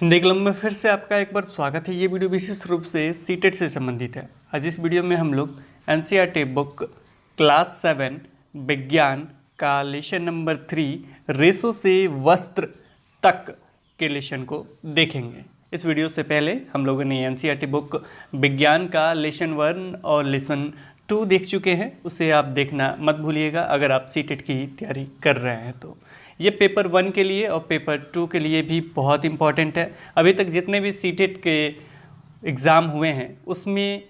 Hindi club में फिर से आपका एक बार स्वागत है। ये वीडियो विशेष रूप से सीटेट से संबंधित है। आज इस वीडियो में हम लोग एनसीईआरटी बुक क्लास 7 विज्ञान का लेसन नंबर 3 रेसो से वस्त्र तक के लेसन को देखेंगे। इस वीडियो से पहले हम लोगों ने एनसीईआरटी बुक विज्ञान का लेसन 1 और लेसन 2 देख चुके हैं, उसे आप देखना मत भूलिएगा अगर आप सीटेट की तैयारी कर रहे हैं तो। ये पेपर 1 के लिए और पेपर 2 के लिए भी बहुत इम्पॉर्टेंट है। अभी तक जितने भी सीटेट के एग्ज़ाम हुए हैं उसमें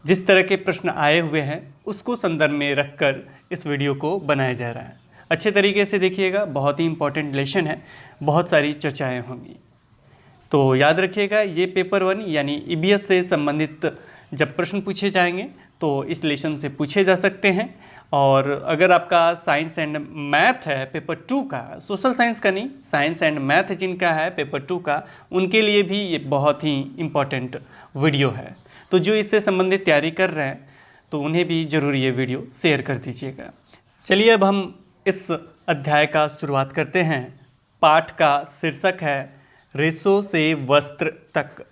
जिस तरह के प्रश्न आए हुए हैं उसको संदर्भ में रखकर इस वीडियो को बनाया जा रहा है। अच्छे तरीके से देखिएगा, बहुत ही इम्पॉर्टेंट लेसन है, बहुत सारी चर्चाएँ होंगी। तो याद रखिएगा, ये पेपर 1 यानी ईबीएस से संबंधित जब प्रश्न पूछे जाएंगे तो इस लेसन से पूछे जा सकते हैं। और अगर आपका साइंस एंड मैथ है पेपर 2 का, सोशल साइंस का नहीं, साइंस एंड मैथ जिनका है पेपर 2 का, उनके लिए भी ये बहुत ही इम्पॉर्टेंट वीडियो है। तो जो इससे संबंधित तैयारी कर रहे हैं तो उन्हें भी ज़रूर ये वीडियो शेयर कर दीजिएगा। चलिए अब हम इस अध्याय का शुरुआत करते हैं। पाठ का शीर्षक है रेसो से वस्त्र तक।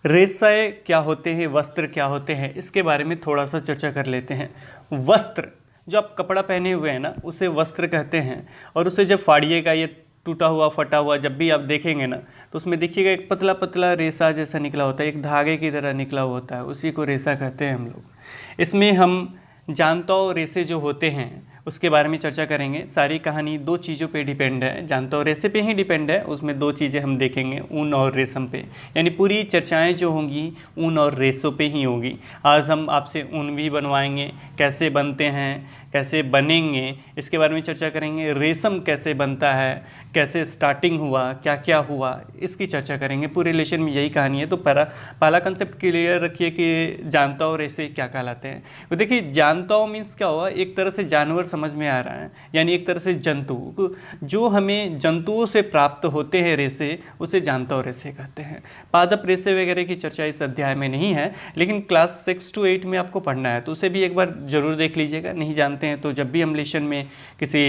रेशे क्या होते हैं, वस्त्र क्या होते हैं, इसके बारे में थोड़ा सा चर्चा कर लेते हैं। वस्त्र, जो आप कपड़ा पहने हुए हैं ना, उसे वस्त्र कहते हैं। और उसे जब फाड़िएगा, ये टूटा हुआ फटा हुआ जब भी आप देखेंगे ना, तो उसमें देखिएगा एक पतला पतला रेशा जैसा निकला होता है, एक धागे की तरह निकला होता है, उसी को रेशा कहते हैं हम लोग। इसमें हम जानता रेशे जो होते हैं उसके बारे में चर्चा करेंगे। सारी कहानी 2 चीज़ों पे डिपेंड है, जानता रेशे पे ही डिपेंड है। उसमें 2 चीज़ें हम देखेंगे, ऊन और रेशम पे, यानी पूरी चर्चाएं जो होंगी ऊन और रेशों पे ही होगी। आज हम आपसे ऊन भी बनवाएंगे, कैसे बनते हैं, कैसे बनेंगे, इसके बारे में चर्चा करेंगे। रेशम कैसे बनता है, कैसे स्टार्टिंग हुआ, क्या क्या हुआ, इसकी चर्चा करेंगे। पूरे लेसन में यही कहानी है। तो पहला कंसेप्ट क्लियर रखिए कि जानता हो रेशे क्या कहलाते हैं। तो देखिए, जानता हो मीन्स क्या हुआ, एक तरह से जानवर समझ में आ रहा है, यानी एक तरह से जंतु। जो हमें जंतुओं से प्राप्त होते हैं रेशे, उसे जानता हो रेशे कहते हैं। पादप रेशे वगैरह की चर्चा इस अध्याय में नहीं है, लेकिन क्लास 6 to 8 में आपको पढ़ना है, तो उसे भी एक बार जरूर देख लीजिएगा। नहीं जानते हैं तो जब भी हम लेसन में किसी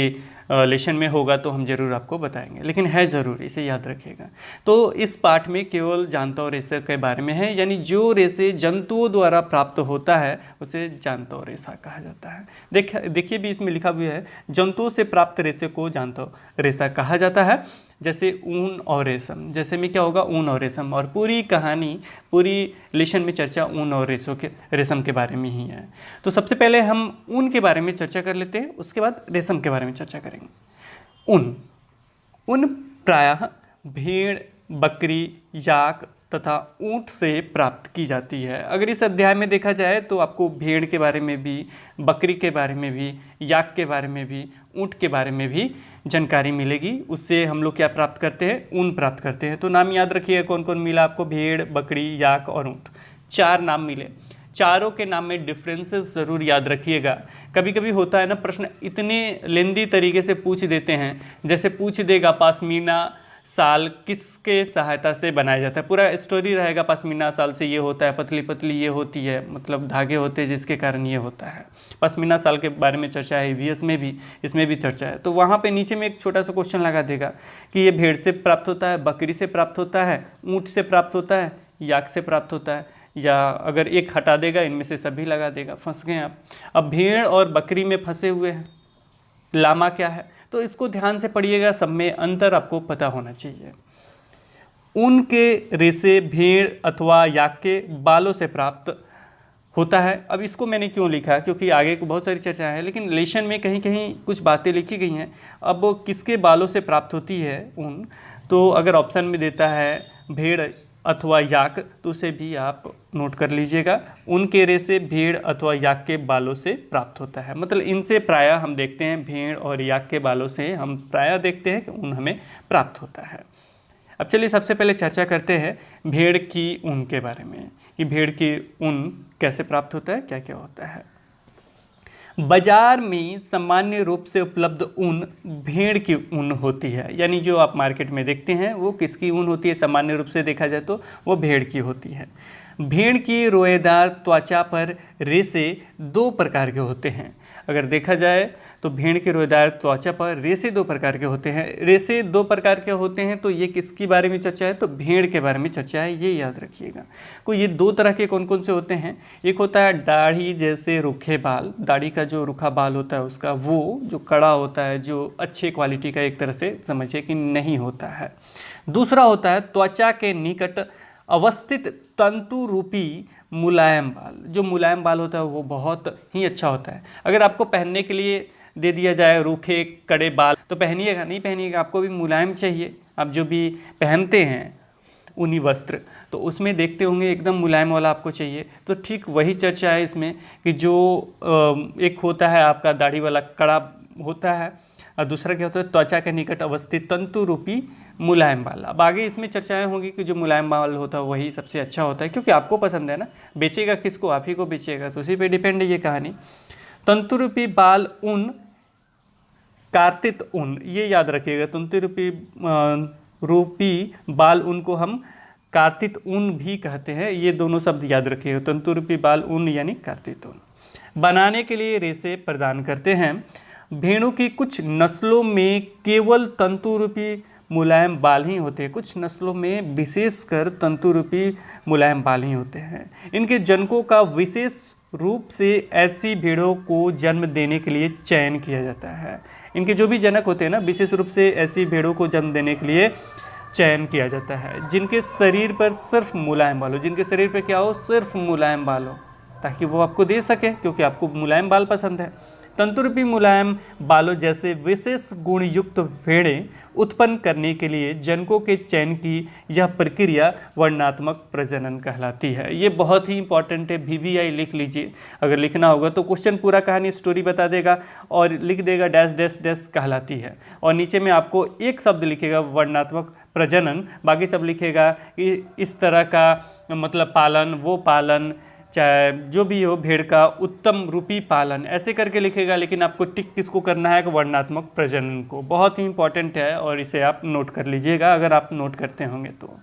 लेसन में होगा तो हम जरूर आपको बताएंगे, लेकिन है ज़रूर, इसे याद रखिएगा। तो इस पाठ में केवल जानता और रेशा के बारे में है, यानी जो रेशे जंतुओं द्वारा प्राप्त होता है उसे जानता और रेशा कहा जाता है। देखिए भी इसमें लिखा भी है, जंतुओं से प्राप्त रेशे को जानता रेशा कहा जाता है। जैसे ऊन और रेशम, जैसे में क्या होगा, ऊन और रेशम। और पूरी कहानी, पूरी लेसन में चर्चा ऊन और रेशम के बारे में ही है। तो सबसे पहले हम ऊन के बारे में चर्चा कर लेते हैं, उसके बाद रेशम के बारे में चर्चा करेंगे। ऊन प्रायः भेड़, बकरी, याक तथा ऊँट से प्राप्त की जाती है। अगर इस अध्याय में देखा जाए तो आपको भेड़ के बारे में भी, बकरी के बारे में भी, याक के बारे में भी, ऊँट के बारे में भी जानकारी मिलेगी। उससे हम लोग क्या प्राप्त करते हैं, ऊन प्राप्त करते हैं। तो नाम याद रखिए कौन कौन मिला आपको, भेड़, बकरी, याक और ऊँट, 4 नाम मिले। चारों के नाम में डिफरेंसेस ज़रूर याद रखिएगा। कभी कभी होता है ना, प्रश्न इतने लेंदी तरीके से पूछ देते हैं, जैसे पूछ देगा पश्मीना साल किसके सहायता से बनाया जाता है, पूरा स्टोरी रहेगा, पश्मीना साल से ये होता है, पतली पतली ये होती है, मतलब धागे होते हैं जिसके कारण ये होता है। पश्मीना साल के बारे में चर्चा है, ईवीएस में भी, इसमें भी चर्चा है। तो वहाँ पे नीचे में एक छोटा सा क्वेश्चन लगा देगा कि ये भेड़ से प्राप्त होता है, बकरी से प्राप्त होता है, ऊँट से प्राप्त होता है, याक से प्राप्त होता है, या अगर एक हटा देगा इनमें से सभी लगा देगा, फंस गए आप। अब भेड़ और बकरी में फंसे हुए हैं, लामा क्या है, तो इसको ध्यान से पढ़िएगा, सब में अंतर आपको पता होना चाहिए। ऊन के रेशे भेड़ अथवा याक के बालों से प्राप्त होता है। अब इसको मैंने क्यों लिखा, क्योंकि आगे को बहुत सारी चर्चा है, लेकिन लेसन में कहीं कहीं कुछ बातें लिखी गई हैं। अब किसके बालों से प्राप्त होती है ऊन, तो अगर ऑप्शन में देता है भेड़ अथवा याक, तो उसे भी आप नोट कर लीजिएगा। ऊन के रेशे भेड़ अथवा याक के बालों से प्राप्त होता है। मतलब इनसे प्रायः हम देखते हैं, भेड़ और याक के बालों से हम प्रायः देखते हैं कि ऊन हमें प्राप्त होता है। अब चलिए सबसे पहले चर्चा करते हैं भेड़ की ऊन के बारे में, कि भेड़ की ऊन कैसे प्राप्त होता है, क्या क्या होता है। बाजार में सामान्य रूप से उपलब्ध ऊन भेड़ की ऊन होती है, यानी जो आप मार्केट में देखते हैं वो किसकी ऊन होती है, सामान्य रूप से देखा जाए तो वो भेड़ की होती है। भेड़ की रोएदार त्वचा पर रेशे 2 प्रकार के होते हैं। अगर देखा जाए तो भेड़ के रोएदार त्वचा पर रेशे 2 प्रकार के होते हैं। रेशे 2 प्रकार के होते हैं, तो ये किसके बारे में चर्चा है? तो भेड़ के बारे में चर्चा है, ये याद रखिएगा। कोई ये 2 तरह के कौन कौन से होते हैं? एक होता है दाढ़ी जैसे रूखे बाल, दाढ़ी का जो रूखा बाल होता है उसका, वो जो कड़ा होता है, जो अच्छे क्वालिटी का एक तरह से समझिए कि नहीं होता है। दूसरा होता है त्वचा के निकट अवस्थित तंतु रूपी मुलायम बाल। जो मुलायम बाल होता है वो बहुत ही अच्छा होता है। अगर आपको पहनने के लिए दे दिया जाए रूखे कड़े बाल तो पहनिएगा? नहीं पहनिएगा, आपको भी मुलायम चाहिए। आप जो भी पहनते हैं ऊनी वस्त्र तो उसमें देखते होंगे एकदम मुलायम वाला आपको चाहिए। तो ठीक वही चर्चा है इसमें कि जो एक होता है आपका दाढ़ी वाला कड़ा होता है और दूसरा क्या होता है त्वचा के निकट अवस्थित तंतु रूपी मुलायम बाल। अब आगे इसमें चर्चाएं होंगी कि जो मुलायम बाल होता है वही सबसे अच्छा होता है, क्योंकि आपको पसंद है ना। बेचेगा किसको? आप ही को बेचेगा, तो उसी पे डिपेंड है ये कहानी। तंतु रूपी बाल ऊन, कार्तित ऊन, ये याद रखिएगा। तंतु रूपी बाल ऊन को हम कार्तित ऊन भी कहते हैं, ये दोनों शब्द याद रखिएगा। तंतु रूपी बाल ऊन यानी कार्तित ऊन। बनाने के लिए रेशे प्रदान करते हैं। भेड़ों की कुछ नस्लों में केवल तंतु रूपी मुलायम बाल ही होते हैं, कुछ नस्लों में विशेषकर तंतु रूपी मुलायम बाल ही होते हैं। इनके जनकों का विशेष रूप से ऐसी भेड़ों को जन्म देने के लिए चयन किया जाता है। इनके जो भी जनक होते हैं ना, विशेष रूप से ऐसी भेड़ों को जन्म देने के लिए चयन किया जाता है जिनके शरीर पर सिर्फ मुलायम बाल हो। जिनके शरीर पर क्या हो? सिर्फ मुलायम बाल हो, ताकि वो आपको दे सके, क्योंकि आपको मुलायम बाल पसंद है। तंतुरूपी मुलायम बालों जैसे विशेष गुण युक्त भेड़ें उत्पन्न करने के लिए जनकों के चयन की यह प्रक्रिया वर्णनात्मक प्रजनन कहलाती है। ये बहुत ही इंपॉर्टेंट है, VVI लिख लीजिए। अगर लिखना होगा तो क्वेश्चन पूरा कहानी स्टोरी बता देगा और लिख देगा डैश डैश डैश कहलाती है, और नीचे में आपको एक शब्द लिखेगा वर्णनात्मक प्रजनन, बाकी सब लिखेगा कि इस तरह का मतलब पालन, वो पालन, चाहे जो भी हो, भेड़ का उत्तम रूपी पालन, ऐसे करके लिखेगा। लेकिन आपको टिक किसको करना है? वर्णनात्मक प्रजनन को। बहुत ही इंपॉर्टेंट है और इसे आप नोट कर लीजिएगा अगर आप नोट करते होंगे तो।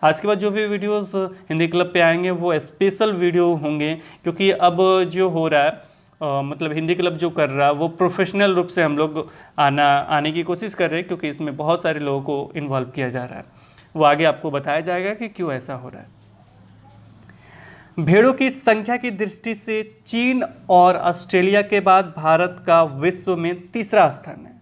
आज के बाद जो भी वीडियोस हिंदी क्लब पे आएंगे वो स्पेशल वीडियो होंगे, क्योंकि अब जो हो रहा है मतलब हिंदी क्लब जो कर रहा है वो प्रोफेशनल रूप से हम लोग आने की कोशिश कर रहे हैं, क्योंकि इसमें बहुत सारे लोगों को इन्वॉल्व किया जा रहा है। वो आगे आपको बताया जाएगा कि क्यों ऐसा हो रहा है। भेड़ों की संख्या की दृष्टि से चीन और ऑस्ट्रेलिया के बाद भारत का विश्व में तीसरा स्थान है।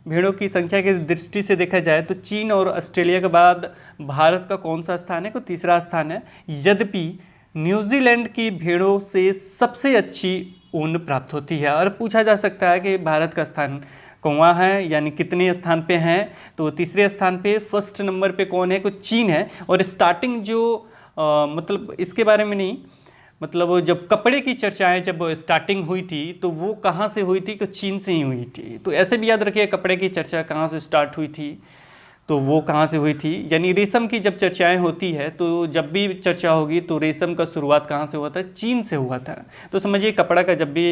भेड़ों की संख्या की दृष्टि से देखा जाए तो चीन और ऑस्ट्रेलिया के बाद भारत का कौन सा स्थान है? तो तीसरा स्थान है। यद्यपि न्यूजीलैंड की भेड़ों से सबसे अच्छी ऊन प्राप्त होती है। और पूछा जा सकता है कि भारत का स्थान कौन है, यानी कितने स्थान पे हैं? तो तीसरे स्थान पे, फर्स्ट नंबर पे कौन है? तो चीन है। और स्टार्टिंग जो मतलब इसके बारे में नहीं, मतलब जब कपड़े की चर्चाएं जब स्टार्टिंग हुई थी तो वो कहाँ से हुई थी? तो चीन से ही हुई थी। तो ऐसे भी याद रखिए कपड़े की चर्चा कहाँ से स्टार्ट हुई थी, तो वो कहाँ से हुई थी। यानी रेशम की जब चर्चाएं होती है तो जब भी चर्चा होगी तो रेशम का शुरुआत कहाँ से हुआ था? चीन से हुआ था। तो समझिए कपड़ा का जब भी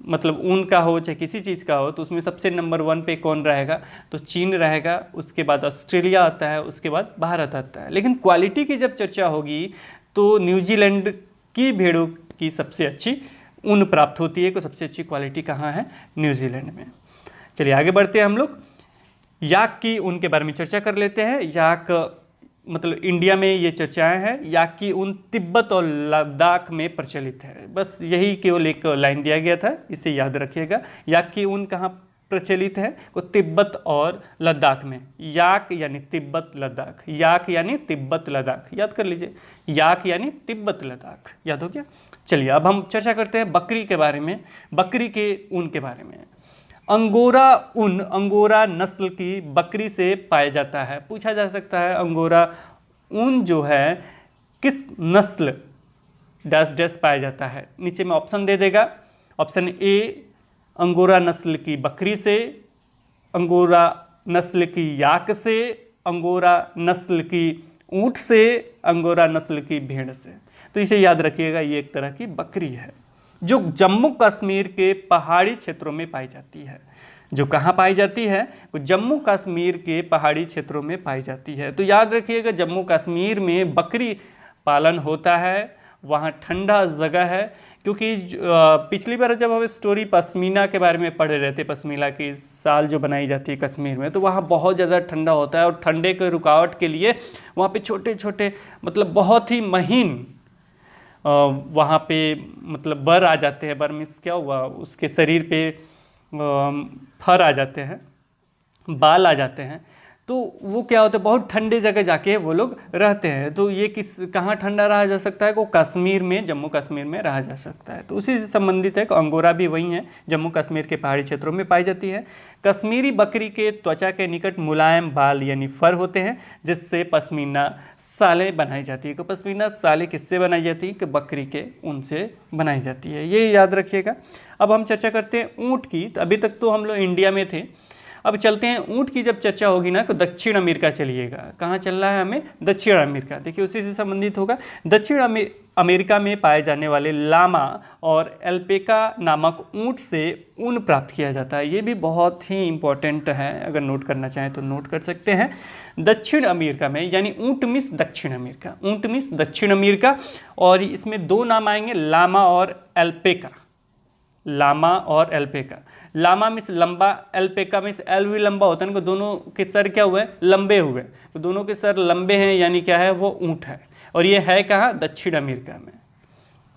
मतलब ऊन का हो चाहे किसी चीज़ का हो तो उसमें सबसे नंबर 1 पे कौन रहेगा? तो चीन रहेगा। उसके बाद ऑस्ट्रेलिया आता है, उसके बाद भारत आता है। लेकिन क्वालिटी की जब चर्चा होगी तो न्यूजीलैंड की भेड़ों की सबसे अच्छी ऊन प्राप्त होती है। तो सबसे अच्छी क्वालिटी कहाँ है? न्यूजीलैंड में। चलिए आगे बढ़ते हैं हम लोग। याक की ऊन के बारे में चर्चा कर लेते हैं। याक मतलब इंडिया में ये चर्चाएं हैं। याक की ऊन तिब्बत और लद्दाख में प्रचलित है। बस यही केवल एक लाइन दिया गया था, इसे याद रखिएगा। याक की ऊन कहाँ प्रचलित है? तो तिब्बत और लद्दाख में। याक यानी तिब्बत लद्दाख, याक यानी तिब्बत लद्दाख, याद कर लीजिए। याक यानी तिब्बत लद्दाख, याद हो गया। चलिए अब हम चर्चा करते हैं बकरी के बारे में, बकरी के ऊन के बारे में। अंगोरा ऊन अंगोरा नस्ल की बकरी से पाया जाता है। पूछा जा सकता है अंगोरा ऊन जो है किस नस्ल डैश डैश पाया जाता है? नीचे में ऑप्शन दे देगा। ऑप्शन ए अंगोरा नस्ल की बकरी से, अंगोरा नस्ल की याक से, अंगोरा नस्ल की ऊंट से, अंगोरा नस्ल की भेड़ से। तो इसे याद रखिएगा, ये एक तरह की बकरी है जो जम्मू कश्मीर के पहाड़ी क्षेत्रों में पाई जाती है। जो कहाँ पाई जाती है? वो जम्मू कश्मीर के पहाड़ी क्षेत्रों में पाई जाती है। तो याद रखिएगा जम्मू कश्मीर में बकरी पालन होता है, वहाँ ठंडा जगह है, क्योंकि पिछली बार जब हम स्टोरी पश्मीना के बारे में पढ़ रहे थे, पश्मीना की साल जो बनाई जाती है कश्मीर में, तो वहाँ बहुत ज़्यादा ठंडा होता है और ठंडे के रुकावट के लिए वहाँ पे छोटे छोटे मतलब बहुत ही महीन वहाँ पे मतलब बर आ जाते हैं। बर मीन्स क्या हुआ, उसके शरीर पे फर आ जाते हैं, बाल आ जाते हैं। तो वो क्या होता है, बहुत ठंडे जगह जाके वो लोग रहते हैं। तो ये कहाँ ठंडा रहा जा सकता है, को कश्मीर में, जम्मू कश्मीर में रहा जा सकता है। तो उसी से संबंधित है। अंगोरा भी वही है, जम्मू कश्मीर के पहाड़ी क्षेत्रों में पाई जाती है। कश्मीरी बकरी के त्वचा के निकट मुलायम बाल यानी फर होते हैं, जिससे पश्मीना सालें बनाई जाती है। तो पश्मीना सालें किससे बनाई जाती है, कि बकरी के ऊन से बनाई जाती है, ये याद रखिएगा। अब हम चर्चा करते हैं ऊँट की। तो अभी तक तो हम लोग इंडिया में थे, अब चलते हैं ऊँट की। जब चर्चा होगी ना तो दक्षिण अमेरिका चलिएगा। कहाँ चलना है हमें, दक्षिण अमेरिका। देखिए उसी से संबंधित होगा। दक्षिण अमेरिका में पाए जाने वाले लामा और एल्पेका नामक ऊँट से ऊन प्राप्त किया जाता है। ये भी बहुत ही इंपॉर्टेंट है, अगर नोट करना चाहें तो नोट कर सकते हैं। दक्षिण अमेरिका में, यानी ऊँट मीन्स दक्षिण अमेरिका, ऊँट मीन्स दक्षिण अमेरिका। और इसमें दो नाम आएंगे, लामा और एल्पेका। लामा और एल्पेका। लामा मीन्स लंबा, एल्पेका मीन्स एल भी लंबा होता है ना, दोनों के सर क्या हुए, लंबे हुए। तो दोनों के सर लंबे हैं, यानी क्या है, वो ऊँट है। और ये है कहाँ, दक्षिण अमेरिका में।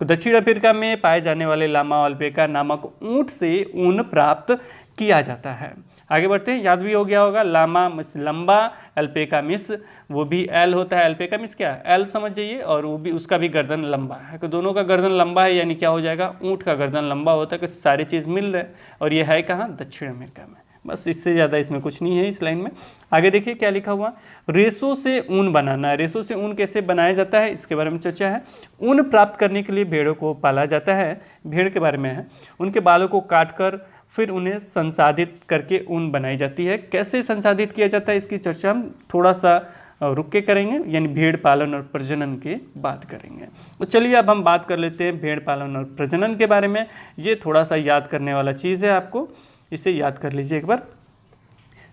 तो दक्षिण अमेरिका में पाए जाने वाले लामा और एल्पेका नामक ऊँट से ऊन प्राप्त किया जाता है। आगे बढ़ते हैं, याद भी हो गया होगा। लामा मिस लंबा, एल्पेका मिस वो भी एल होता है। एल्पेका मिस क्या है, एल समझ जाइए, और वो भी उसका भी गर्दन लंबा है। तो दोनों का गर्दन लंबा है, यानी क्या हो जाएगा, ऊँट का गर्दन लंबा होता है। कि सारी चीज़ मिल रहा है, और ये है कहाँ, दक्षिण अमेरिका में। बस इससे ज़्यादा इसमें कुछ नहीं है इस लाइन में। आगे देखिए क्या लिखा हुआ, रेशों से ऊन बनाना। रेशों से ऊन कैसे बनाया जाता है, इसके बारे में चर्चा है। ऊन प्राप्त करने के लिए भेड़ों को पाला जाता है। भेड़ के बारे में है। उनके बालों को काटकर फिर उन्हें संसाधित करके ऊन बनाई जाती है। कैसे संसाधित किया जाता है, इसकी चर्चा हम थोड़ा सा रुक के करेंगे, यानी भेड़ पालन और प्रजनन के बात करेंगे। तो चलिए अब हम बात कर लेते हैं भेड़ पालन और प्रजनन के बारे में। ये थोड़ा सा याद करने वाला चीज़ है, आपको इसे याद कर लीजिए एक बार।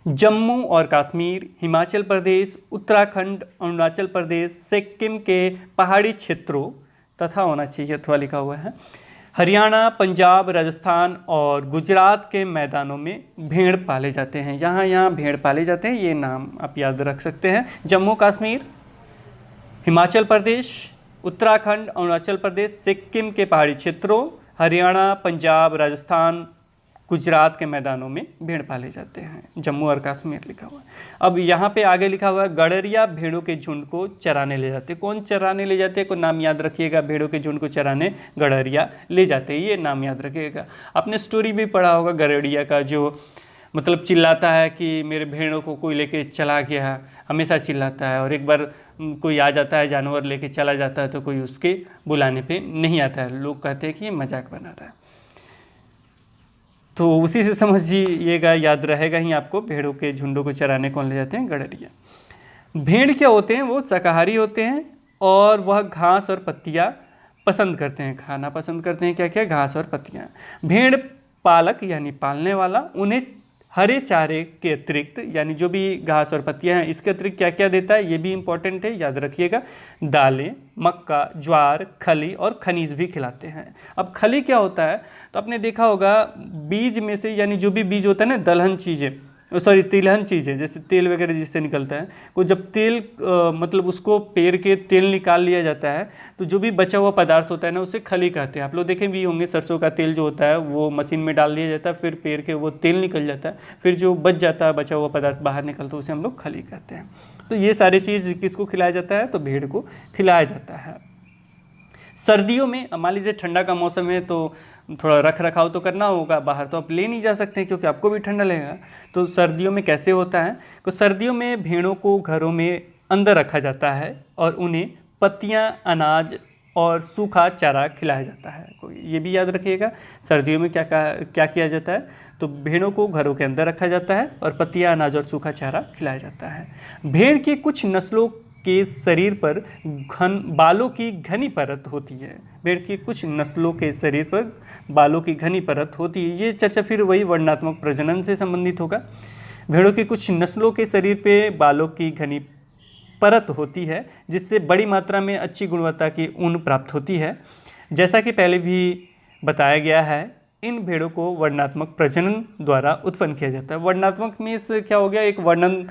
जम्मू और कश्मीर, हिमाचल प्रदेश, उत्तराखंड, अरुणाचल प्रदेश, सिक्किम के पहाड़ी क्षेत्रों तथा होना चाहिए अथवा लिखा हुआ है, हरियाणा, पंजाब, राजस्थान और गुजरात के मैदानों में भेड़ पाले जाते हैं। यहाँ भेड़ पाले जाते हैं, ये नाम आप याद रख सकते हैं। जम्मू कश्मीर, हिमाचल प्रदेश, उत्तराखंड, अरुणाचल प्रदेश, सिक्किम के पहाड़ी क्षेत्रों, हरियाणा, पंजाब, राजस्थान, गुजरात के मैदानों में भेड़ पाले जाते हैं। जम्मू और कश्मीर लिखा हुआ है। अब यहाँ पे आगे लिखा हुआ है, गड़रिया भेड़ों के झुंड को चराने ले जाते हैं। कौन चराने ले जाते हैं, को नाम याद रखिएगा। भेड़ों के झुंड को चराने गड़रिया ले जाते हैं, ये नाम याद रखिएगा। आपने स्टोरी भी पढ़ा होगा गड़रिया का, जो मतलब चिल्लाता है कि मेरे भेड़ों को कोई लेके चला गया, हमेशा चिल्लाता है। और एक बार कोई आ जाता है, जानवर लेके चला जाता है, तो कोई उसके बुलाने पे नहीं आता है। लोग कहते हैं कि ये मजाक बना रहा है। तो उसी से समझिएगा, याद रहेगा ही आपको, भेड़ों के झुंडों को चराने कौन ले जाते हैं, गड़रिया। भेड़ क्या होते हैं, वो शाकाहारी होते हैं और वह घास और पत्तियाँ पसंद करते हैं, खाना पसंद करते हैं। क्या क्या, घास और पत्तियाँ। भेड़ पालक यानी पालने वाला उन्हें हरे चारे के अतिरिक्त, यानी जो भी घास और पत्तियाँ हैं, इसके अतिरिक्त क्या क्या देता है, ये भी इंपॉर्टेंट है, याद रखिएगा। दालें, मक्का, ज्वार, खली और खनिज भी खिलाते हैं। अब खली क्या होता है, तो आपने देखा होगा बीज में से, यानी जो भी बीज होता है ना, दलहन चीज़ें, सॉरी तिलहन चीज़ें, जैसे तेल वगैरह जिससे निकलता है, वो जब तेल मतलब उसको पेड़ के तेल निकाल लिया जाता है, तो जो भी बचा हुआ पदार्थ होता है ना, उसे खली कहते हैं। आप लोग देखें भी होंगे, सरसों का तेल जो होता है वो मशीन में डाल दिया जाता है, फिर पेड़ के वो तेल निकल जाता है, फिर जो बच जाता है, बचा हुआ पदार्थ बाहर निकलता है, उसे हम लोग खली कहते हैं। तो ये सारी चीज़ किसको खिलाया जाता है, तो भेड़ को खिलाया जाता है। सर्दियों में, मान लीजिए ठंडा का मौसम है, तो थोड़ा रख रखाव तो करना होगा, बाहर तो आप ले नहीं जा सकते क्योंकि आपको भी ठंडा लगेगा। तो सर्दियों में कैसे होता है, तो सर्दियों में भेड़ों को घरों में अंदर रखा जाता है और उन्हें पत्तियां, अनाज और सूखा चारा खिलाया जाता है। ये भी याद रखिएगा, सर्दियों में क्या किया जाता है, तो भेड़ों को घरों के अंदर रखा जाता है और पत्तियां, अनाज और सूखा चारा खिलाया जाता है। भेड़ की कुछ नस्लों के शरीर पर बालों की घनी परत होती है। भेड़ की कुछ नस्लों के शरीर पर बालों की घनी परत होती है। ये चर्चा फिर वही वर्णनात्मक प्रजनन से संबंधित होगा। भेड़ों की कुछ नस्लों के शरीर पे बालों की घनी परत होती है, जिससे बड़ी मात्रा में अच्छी गुणवत्ता की ऊन प्राप्त होती है। जैसा कि पहले भी बताया गया है, इन भेड़ों को वर्णनात्मक प्रजनन द्वारा उत्पन्न किया जाता है। वर्णनात्मक मीन्स क्या हो गया, एक वर्णन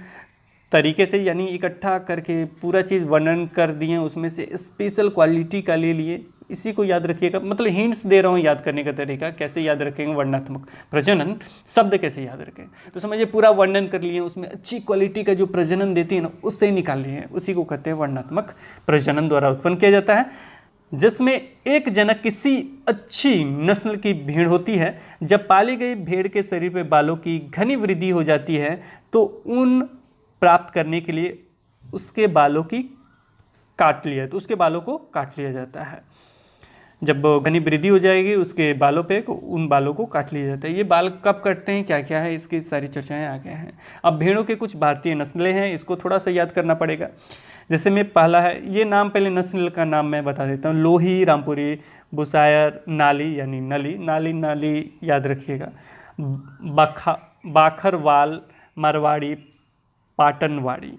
तरीके से, यानी इकट्ठा करके पूरा चीज़ वर्णन कर दिए, उसमें से स्पेशल क्वालिटी का ले लिए, इसी को याद रखिएगा। मतलब हिंट्स दे रहा हूँ याद करने का तरीका, कैसे याद रखेंगे वर्णनात्मक प्रजनन, शब्द कैसे याद रखें। तो समझिए पूरा वर्णन कर लिए, उसमें अच्छी क्वालिटी का जो प्रजनन देती है ना, उससे निकाल लिए, उसी को कहते हैं वर्णनात्मक प्रजनन द्वारा उत्पन्न किया जाता है, जिसमें एक जनक किसी अच्छी नस्ल की भेड़ होती है। जब पाली गई भेड़ के शरीर पे बालों की घनी वृद्धि हो जाती है तो ऊन प्राप्त करने के लिए उसके बालों की काट लिया, तो उसके बालों को काट लिया जाता है। जब घनी वृद्धि हो जाएगी उसके बालों पे, उन बालों को काट लिया जाता है। ये बाल कब कटते हैं, क्या क्या है, इसकी सारी चर्चाएं आगे हैं। अब भेड़ों के कुछ भारतीय नस्लें हैं, इसको थोड़ा सा याद करना पड़ेगा। जैसे में पहला है, ये नाम पहले नस्ल का नाम मैं बता देता हूँ, लोही, रामपुरी, बुसायर, नाली यानी नली, नाली नाली याद रखिएगा, बाखरवाल, मारवाड़ी, पाटनवाड़ी।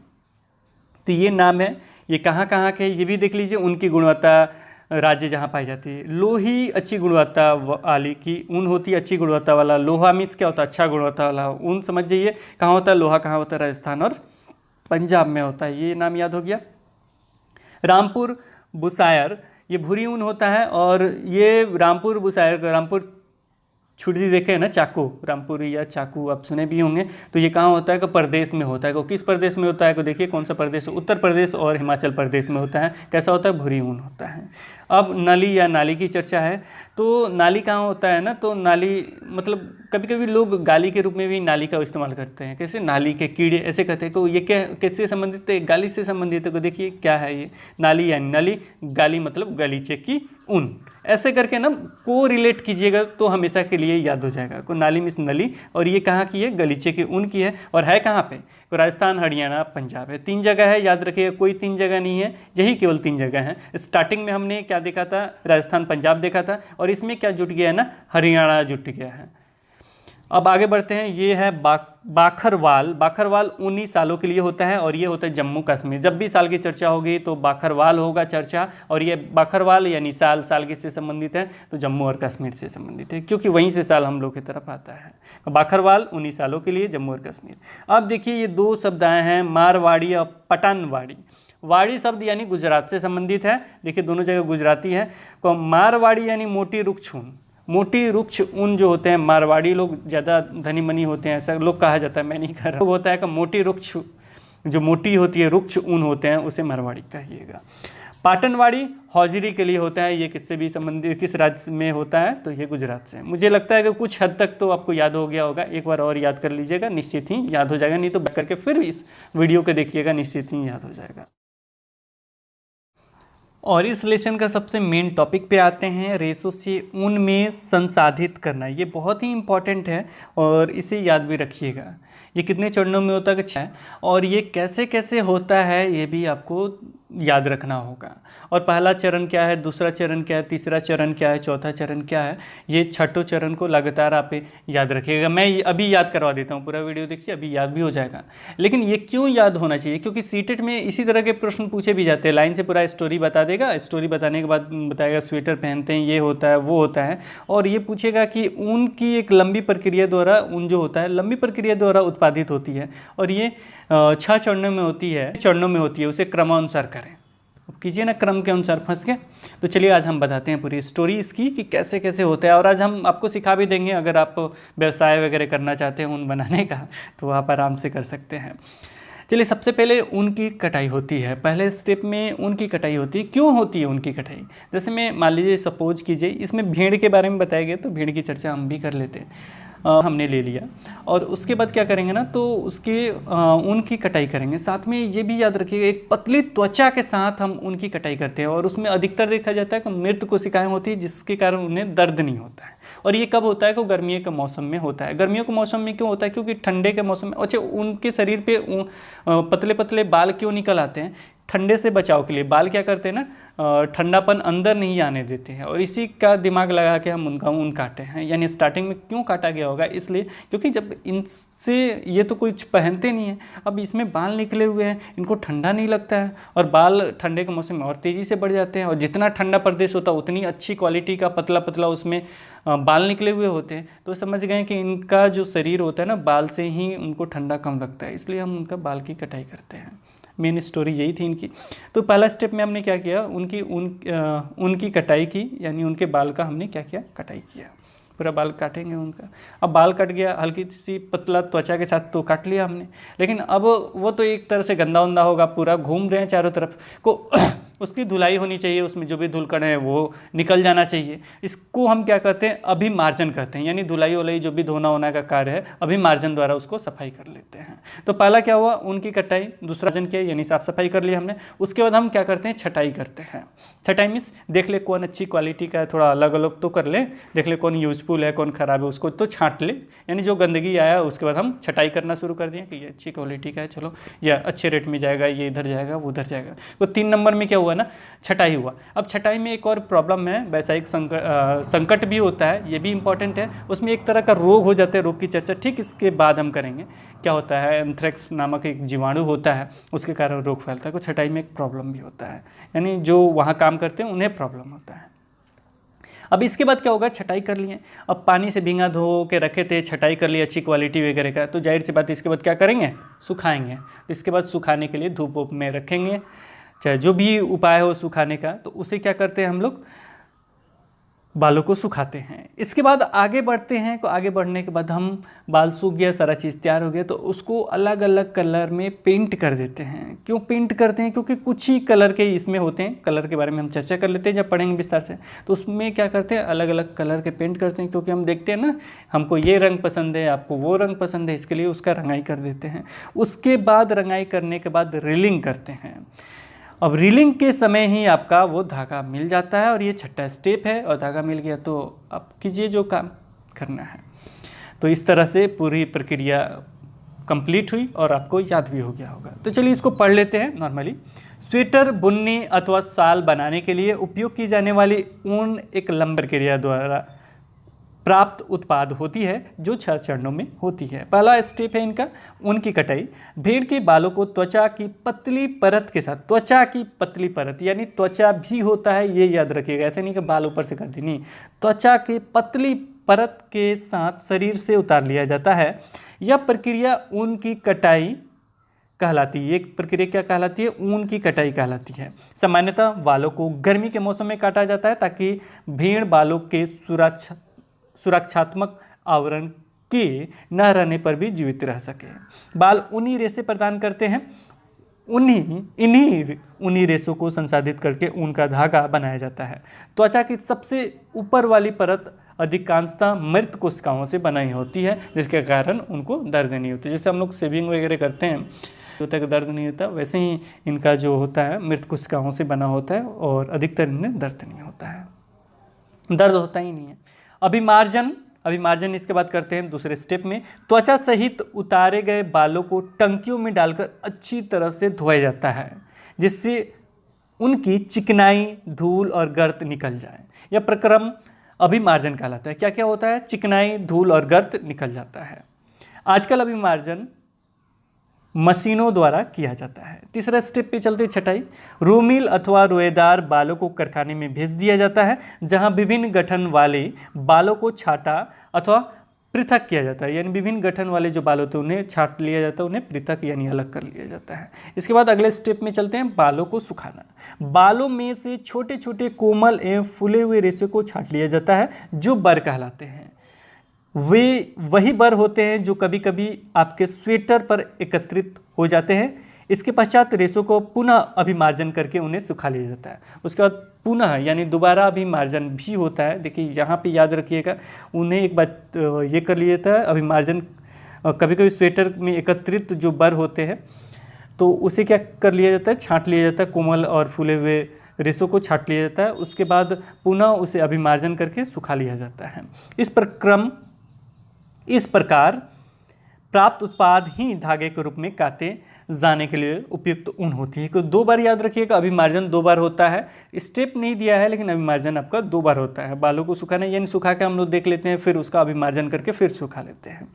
तो ये नाम है, ये कहाँ कहाँ के, ये भी देख लीजिए, उनकी गुणवत्ता राज्य जहाँ पाई जाती है। लोही अच्छी गुणवत्ता वाली की ऊन होती है, अच्छी गुणवत्ता वाला। लोहा मीन्स क्या होता है, अच्छा गुणवत्ता वाला ऊन, समझ जाइए। कहाँ होता है लोहा, कहाँ होता है राजस्थान और पंजाब में होता है, ये नाम याद हो गया। रामपुर, बुसायर, ये भूरी ऊन होता है, और ये रामपुर बुसायर, रामपुर छुरी देखे ना, चाकू, रामपुरी या चाकू आप सुने भी होंगे। तो ये कहाँ होता है, कि प्रदेश में होता है। को किस प्रदेश में होता है, को देखिए कौन सा प्रदेश, उत्तर प्रदेश और हिमाचल प्रदेश में होता है। कैसा होता है, भूरी ऊन होता है। अब नली या नाली की चर्चा है, तो नाली कहाँ होता है ना, तो नाली मतलब कभी कभी लोग गाली के रूप में भी नाली का इस्तेमाल करते हैं। कैसे, नाली के कीड़े, ऐसे कहते हैं। को ये क्या, किससे संबंधित है, गाली से संबंधित है। को देखिए क्या है ये, नाली यानी नली, गाली मतलब गलीचे की ऊन, ऐसे करके ना को रिलेट कीजिएगा तो हमेशा के लिए याद हो जाएगा। को नाली मिस नली, और ये कहाँ की है, गलीचे की ऊन की है, और है कहाँ पे, तो राजस्थान, हरियाणा, पंजाब है। 3 जगह है, याद रखिएगा, कोई 3 जगह नहीं है, यही केवल 3 जगह हैं। स्टार्टिंग में हमने क्या देखा था, राजस्थान पंजाब देखा था, और इसमें क्या जुट गया है ना, हरियाणा जुट गया है। अब आगे बढ़ते हैं, ये है बाखरवाल। बाखरवाल 19 सालों के लिए होता है, और ये होता है जम्मू कश्मीर। जब भी साल की चर्चा होगी तो बाखरवाल होगा चर्चा, और ये बाखरवाल यानी साल, साल किससे संबंधित है, तो जम्मू और कश्मीर से संबंधित है, क्योंकि वहीं से साल हम लोग की तरफ आता है। तो बाखरवाल 19 सालों के लिए, जम्मू और कश्मीर। अब देखिए ये 2 शब्द आए हैं, मारवाड़ी और पठानवाड़ी। वाड़ी शब्द यानी गुजरात से संबंधित है, देखिए दोनों जगह गुजराती है। तो मारवाड़ी यानी मोटी रुक्ष ऊन, मोटी रुक्ष ऊन जो होते हैं, मारवाड़ी लोग ज़्यादा धनी मनी होते हैं, ऐसा लोग कहा जाता है, मैं नहीं कह रहा। होता है कि मोटी रुक्ष, जो मोटी होती है रुक्ष ऊन होते हैं, उसे मारवाड़ी कहिएगा। पाटनवाड़ी हौजरी के लिए होता है, ये किससे भी संबंधित, किस राज्य में होता है, तो ये गुजरात से। मुझे लगता है कि कुछ हद तक तो आपको याद हो गया होगा, एक बार और याद कर लीजिएगा, निश्चित ही याद हो जाएगा, नहीं तो बैक करके फिर इस वीडियो को देखिएगा, निश्चित ही याद हो जाएगा। और इस लेसन का सबसे मेन टॉपिक पे आते हैं, रेशो से ऊन में संसाधित करना। ये बहुत ही इंपॉर्टेंट है और इसे याद भी रखिएगा। ये कितने चरणों में होता है और ये कैसे कैसे होता है, ये भी आपको याद रखना होगा। और पहला चरण क्या है, दूसरा चरण क्या है, तीसरा चरण क्या है, चौथा चरण क्या है, ये छठों चरण को लगातार आप याद रखिएगा। मैं अभी याद करवा देता हूँ, पूरा वीडियो देखिए, अभी याद भी हो जाएगा। लेकिन ये क्यों याद होना चाहिए, क्योंकि सीटेट में इसी तरह के प्रश्न पूछे भी जाते हैं। लाइन से पूरा स्टोरी बता देगा, स्टोरी बताने के बाद बताएगा स्वेटर पहनते हैं, ये होता है, वो होता है, और ये पूछेगा कि ऊन की एक लंबी प्रक्रिया द्वारा, ऊन जो होता है लंबी प्रक्रिया द्वारा उत्पादित होती है, और ये 6 चरणों में होती है, उसे क्रमानुसार करें। कीजिए ना क्रम के अनुसार, फंस गए। तो चलिए आज हम बताते हैं पूरी स्टोरी इसकी कि कैसे कैसे होता है, और आज हम आपको सिखा भी देंगे। अगर आप व्यवसाय वगैरह करना चाहते हैं ऊन बनाने का, तो आप आराम से कर सकते हैं। चलिए, सबसे पहले ऊन की कटाई होती है। पहले स्टेप में ऊन की कटाई होती है। क्यों होती है ऊन की कटाई? जैसे मैं मान लीजिए, सपोज कीजिए, इसमें भेड़ के बारे में बताया गया, तो भेड़ की चर्चा हम भी कर लेते हैं। हमने ले लिया, और उसके बाद क्या करेंगे ना, तो उसके ऊन की कटाई करेंगे। साथ में ये भी याद रखिएगा, एक पतली त्वचा के साथ हम ऊन की कटाई करते हैं, और उसमें अधिकतर देखा जाता है कि मृत कोशिकाएं होती है, जिसके कारण उन्हें दर्द नहीं होता है। और ये कब होता है, कि गर्मियों के मौसम में होता है। गर्मियों के मौसम में क्यों होता है? क्योंकि ठंडे के मौसम में, अच्छा, उनके शरीर पे पतले पतले बाल क्यों निकल आते हैं? ठंडे से बचाव के लिए बाल क्या करते हैं ना, ठंडापन अंदर नहीं आने देते हैं, और इसी का दिमाग लगा के हम उनका ऊन काटे हैं। यानी स्टार्टिंग में क्यों काटा गया होगा, इसलिए क्योंकि जब इनसे ये तो कुछ पहनते नहीं है, अब इसमें बाल निकले हुए हैं, इनको ठंडा नहीं लगता है, और बाल ठंडे के मौसम में और तेज़ी से बढ़ जाते हैं, और जितना ठंडा प्रदेश होता है उतनी अच्छी क्वालिटी का पतला पतला उसमें बाल निकले हुए होते हैं। तो समझ गए कि इनका जो शरीर होता है ना, बाल से ही उनको ठंडा कम लगता है, इसलिए हम उनका बाल की कटाई करते हैं। मेन स्टोरी यही थी इनकी। तो पहला स्टेप में हमने क्या किया, उनकी कटाई की, यानी उनके बाल का हमने क्या किया, कटाई किया। पूरा बाल काटेंगे उनका। अब बाल कट गया, हल्की सी पतला त्वचा के साथ तो काट लिया हमने, लेकिन अब वो तो एक तरह से गंदा उंदा होगा, पूरा घूम रहे हैं चारों तरफ को उसकी धुलाई होनी चाहिए, उसमें जो भी धूलकण है वो निकल जाना चाहिए। इसको हम क्या कहते हैं, अभिमार्जन कहते हैं, यानी धुलाई वुलाई जो भी धोना होना का कार्य है, अभिमार्जन द्वारा उसको सफाई कर लेते हैं। तो पहला क्या हुआ, उनकी कटाई, दूसरा मार्जन किया यानी साफ सफाई कर लिया हमने। उसके बाद हम क्या करते हैं, छटाई करते हैं। छटाई मीन्स देख ले कौन अच्छी क्वालिटी का है, थोड़ा अलग अलग तो कर ले, देख ले कौन यूजफुल है कौन ख़राब है, उसको तो छाँट ले, यानी जो गंदगी आया उसके बाद हम छटाई करना शुरू कर दिए कि ये अच्छी क्वालिटी का है, चलो या अच्छे रेट में जाएगा, ये इधर जाएगा वो उधर जाएगा। तो 3 नंबर में क्या हुआ ना, छटाई हुआ। अब छटाई में एक और प्रॉब्लम है, वैसायिक संकट भी होता है, ये भी इंपॉर्टेंट है। उसमें एक तरह का रोग हो जाता है, रोग की चर्चा ठीक इसके बाद हम करेंगे। क्या होता है, एंथ्रेक्स नामक एक जीवाणु होता है, उसके कारण रोग फैलता है। तो छटाई में एक प्रॉब्लम भी होता है, यानी जो वहाँ काम करते हैं उन्हें प्रॉब्लम होता है। अब इसके बाद क्या होगा, छटाई कर लिए, अब पानी से भींगा धो के रखे थे, छटाई कर ली अच्छी क्वालिटी वगैरह का, तो जाहिर सी बात इसके बाद क्या करेंगे, सुखाएंगे। तो इसके बाद सुखाने के लिए धूप वूप में रखेंगे, चाहे जो भी उपाय हो सुखाने का, तो उसे क्या करते हैं हम लोग, बालों को सुखाते हैं। इसके बाद आगे बढ़ते हैं। तो आगे बढ़ने के बाद हम बाल सूख गया, सारा चीज़ तैयार हो गया, तो उसको अलग अलग कलर में पेंट कर देते हैं। क्यों पेंट करते हैं, क्योंकि कुछ ही कलर के इसमें होते हैं। कलर के बारे में हम चर्चा कर लेते हैं जब पढ़ेंगे विस्तार से। तो उसमें क्या करते हैं, अलग अलग कलर के पेंट करते हैं, क्योंकि हम देखते हैं ना, हमको ये रंग पसंद है, आपको वो रंग पसंद है, इसके लिए उसका रंगाई कर देते हैं। उसके बाद रंगाई करने के बाद रीलिंग करते हैं। अब रीलिंग के समय ही आपका वो धागा मिल जाता है, और ये छठा स्टेप है। और धागा मिल गया तो अब कीजिए जो काम करना है। तो इस तरह से पूरी प्रक्रिया कंप्लीट हुई और आपको याद भी हो गया होगा। तो चलिए इसको पढ़ लेते हैं नॉर्मली। स्वेटर बुनने अथवा शाल बनाने के लिए उपयोग की जाने वाली ऊन एक लंबी प्रक्रिया द्वारा प्राप्त उत्पाद होती है, जो 6 चरणों में होती है। पहला स्टेप है इनका ऊन की कटाई। भेड़ के बालों को त्वचा की पतली परत के साथ, त्वचा की पतली परत यानी त्वचा भी होता है, ये याद रखिएगा, ऐसे नहीं कि बाल ऊपर से कर दी, नहीं, त्वचा के पतली परत के साथ शरीर से उतार लिया जाता है। यह प्रक्रिया ऊन की कटाई कहलाती है। एक प्रक्रिया क्या कहलाती है, ऊन की कटाई कहलाती है। सामान्यतः बालों को गर्मी के मौसम में काटा जाता है, ताकि भेड़ बालों के सुरक्षात्मक आवरण के न रहने पर भी जीवित रह सके। बाल ऊनी रेशे प्रदान करते हैं। इन्हीं ऊनी रेशों को संसाधित करके ऊन का धागा बनाया जाता है। त्वचा की सबसे ऊपर वाली परत अधिकांशतः मृत कोशिकाओं से बनाई होती है, जिसके कारण उनको दर्द नहीं होती। जैसे हम लोग शेविंग वगैरह करते हैं तो तक दर्द नहीं होता, वैसे ही इनका जो होता है मृत कोशिकाओं से बना होता है, और अधिकतर इन्हें दर्द नहीं होता है, दर्द होता ही नहीं है। अभिमार्जन इसके बाद करते हैं दूसरे स्टेप में। त्वचा सहित उतारे गए बालों को टंकियों में डालकर अच्छी तरह से धोया जाता है, जिससे उनकी चिकनाई, धूल और गर्द निकल जाए। यह प्रक्रम अभिमार्जन कहलाता है। क्या क्या होता है, चिकनाई, धूल और गर्द निकल जाता है। आजकल अभिमार्जन मशीनों द्वारा किया जाता है। तीसरा स्टेप पे चलते छटाई। रोमिल अथवा रोएदार बालों को कारखाने में भेज दिया जाता है, जहां विभिन्न गठन वाले बालों को छाटा अथवा पृथक किया जाता है। यानी विभिन्न गठन वाले जो बाल होते हैं उन्हें छाट लिया जाता है, उन्हें पृथक यानी अलग कर लिया जाता है। इसके बाद अगले स्टेप में चलते हैं, बालों को सुखाना। बालों में से छोटे छोटे कोमल एवं फूले हुए रेशे को छाट लिया जाता है, जो बर कहलाते हैं। वे वही बर होते हैं जो कभी कभी आपके स्वेटर पर एकत्रित हो जाते हैं। इसके पश्चात रेशों को पुनः अभिमार्जन करके उन्हें सुखा लिया जाता है। उसके बाद पुनः यानी दोबारा अभिमार्जन भी होता है। देखिए यहाँ पे याद रखिएगा, उन्हें एक बार ये कर लिया जाता है अभिमार्जन। कभी कभी स्वेटर में एकत्रित जो बर होते हैं तो उसे क्या कर लिया जाता है, छाँट लिया जाता है, कोमल और फूले हुए रेशों को छाँट लिया जाता है। उसके बाद पुनः उसे अभिमार्जन करके सुखा लिया जाता है। इस प्रकार प्राप्त उत्पाद ही धागे के रूप में काते जाने के लिए उपयुक्त ऊन होती है। तो 2 बार याद रखिएगा, अभिमार्जन 2 बार होता है, स्टेप नहीं दिया है लेकिन अभिमार्जन आपका 2 बार होता है। बालों को सुखाना यानी सुखा के हम लोग देख लेते हैं, फिर उसका अभिमार्जन करके फिर सुखा लेते हैं।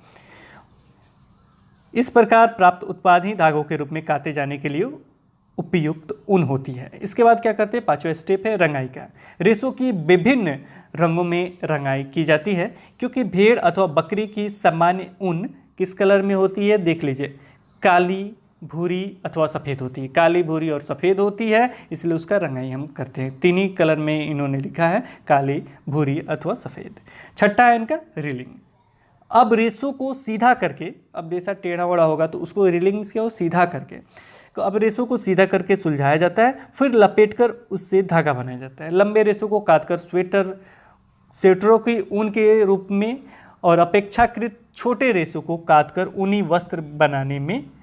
इस प्रकार प्राप्त उत्पाद ही धागों के रूप में काते जाने के लिए उपयुक्त ऊन होती है। इसके बाद क्या करते हैं, 5वां स्टेप है रंगाई का। रेशों की विभिन्न रंगों में रंगाई की जाती है क्योंकि भेड़ अथवा बकरी की सामान्य ऊन किस कलर में होती है, देख लीजिए, काली, भूरी अथवा सफ़ेद होती है। काली, भूरी और सफ़ेद होती है, इसलिए उसका रंगाई हम करते हैं। 3 ही कलर में इन्होंने लिखा है, काली, भूरी अथवा सफ़ेद। 6ठा है इनका रीलिंग। अब रेशों को सीधा करके, अब रेशा टेढ़ा बड़ा होगा तो उसको रीलिंग क्या हो, सीधा करके, तो अब रेशों को सीधा करके सुलझाया जाता है, फिर लपेटकर उससे धागा बनाया जाता है। लंबे रेशों को काटकर स्वेटरों की ऊन के रूप में और अपेक्षाकृत छोटे रेशों को काटकर ऊनी वस्त्र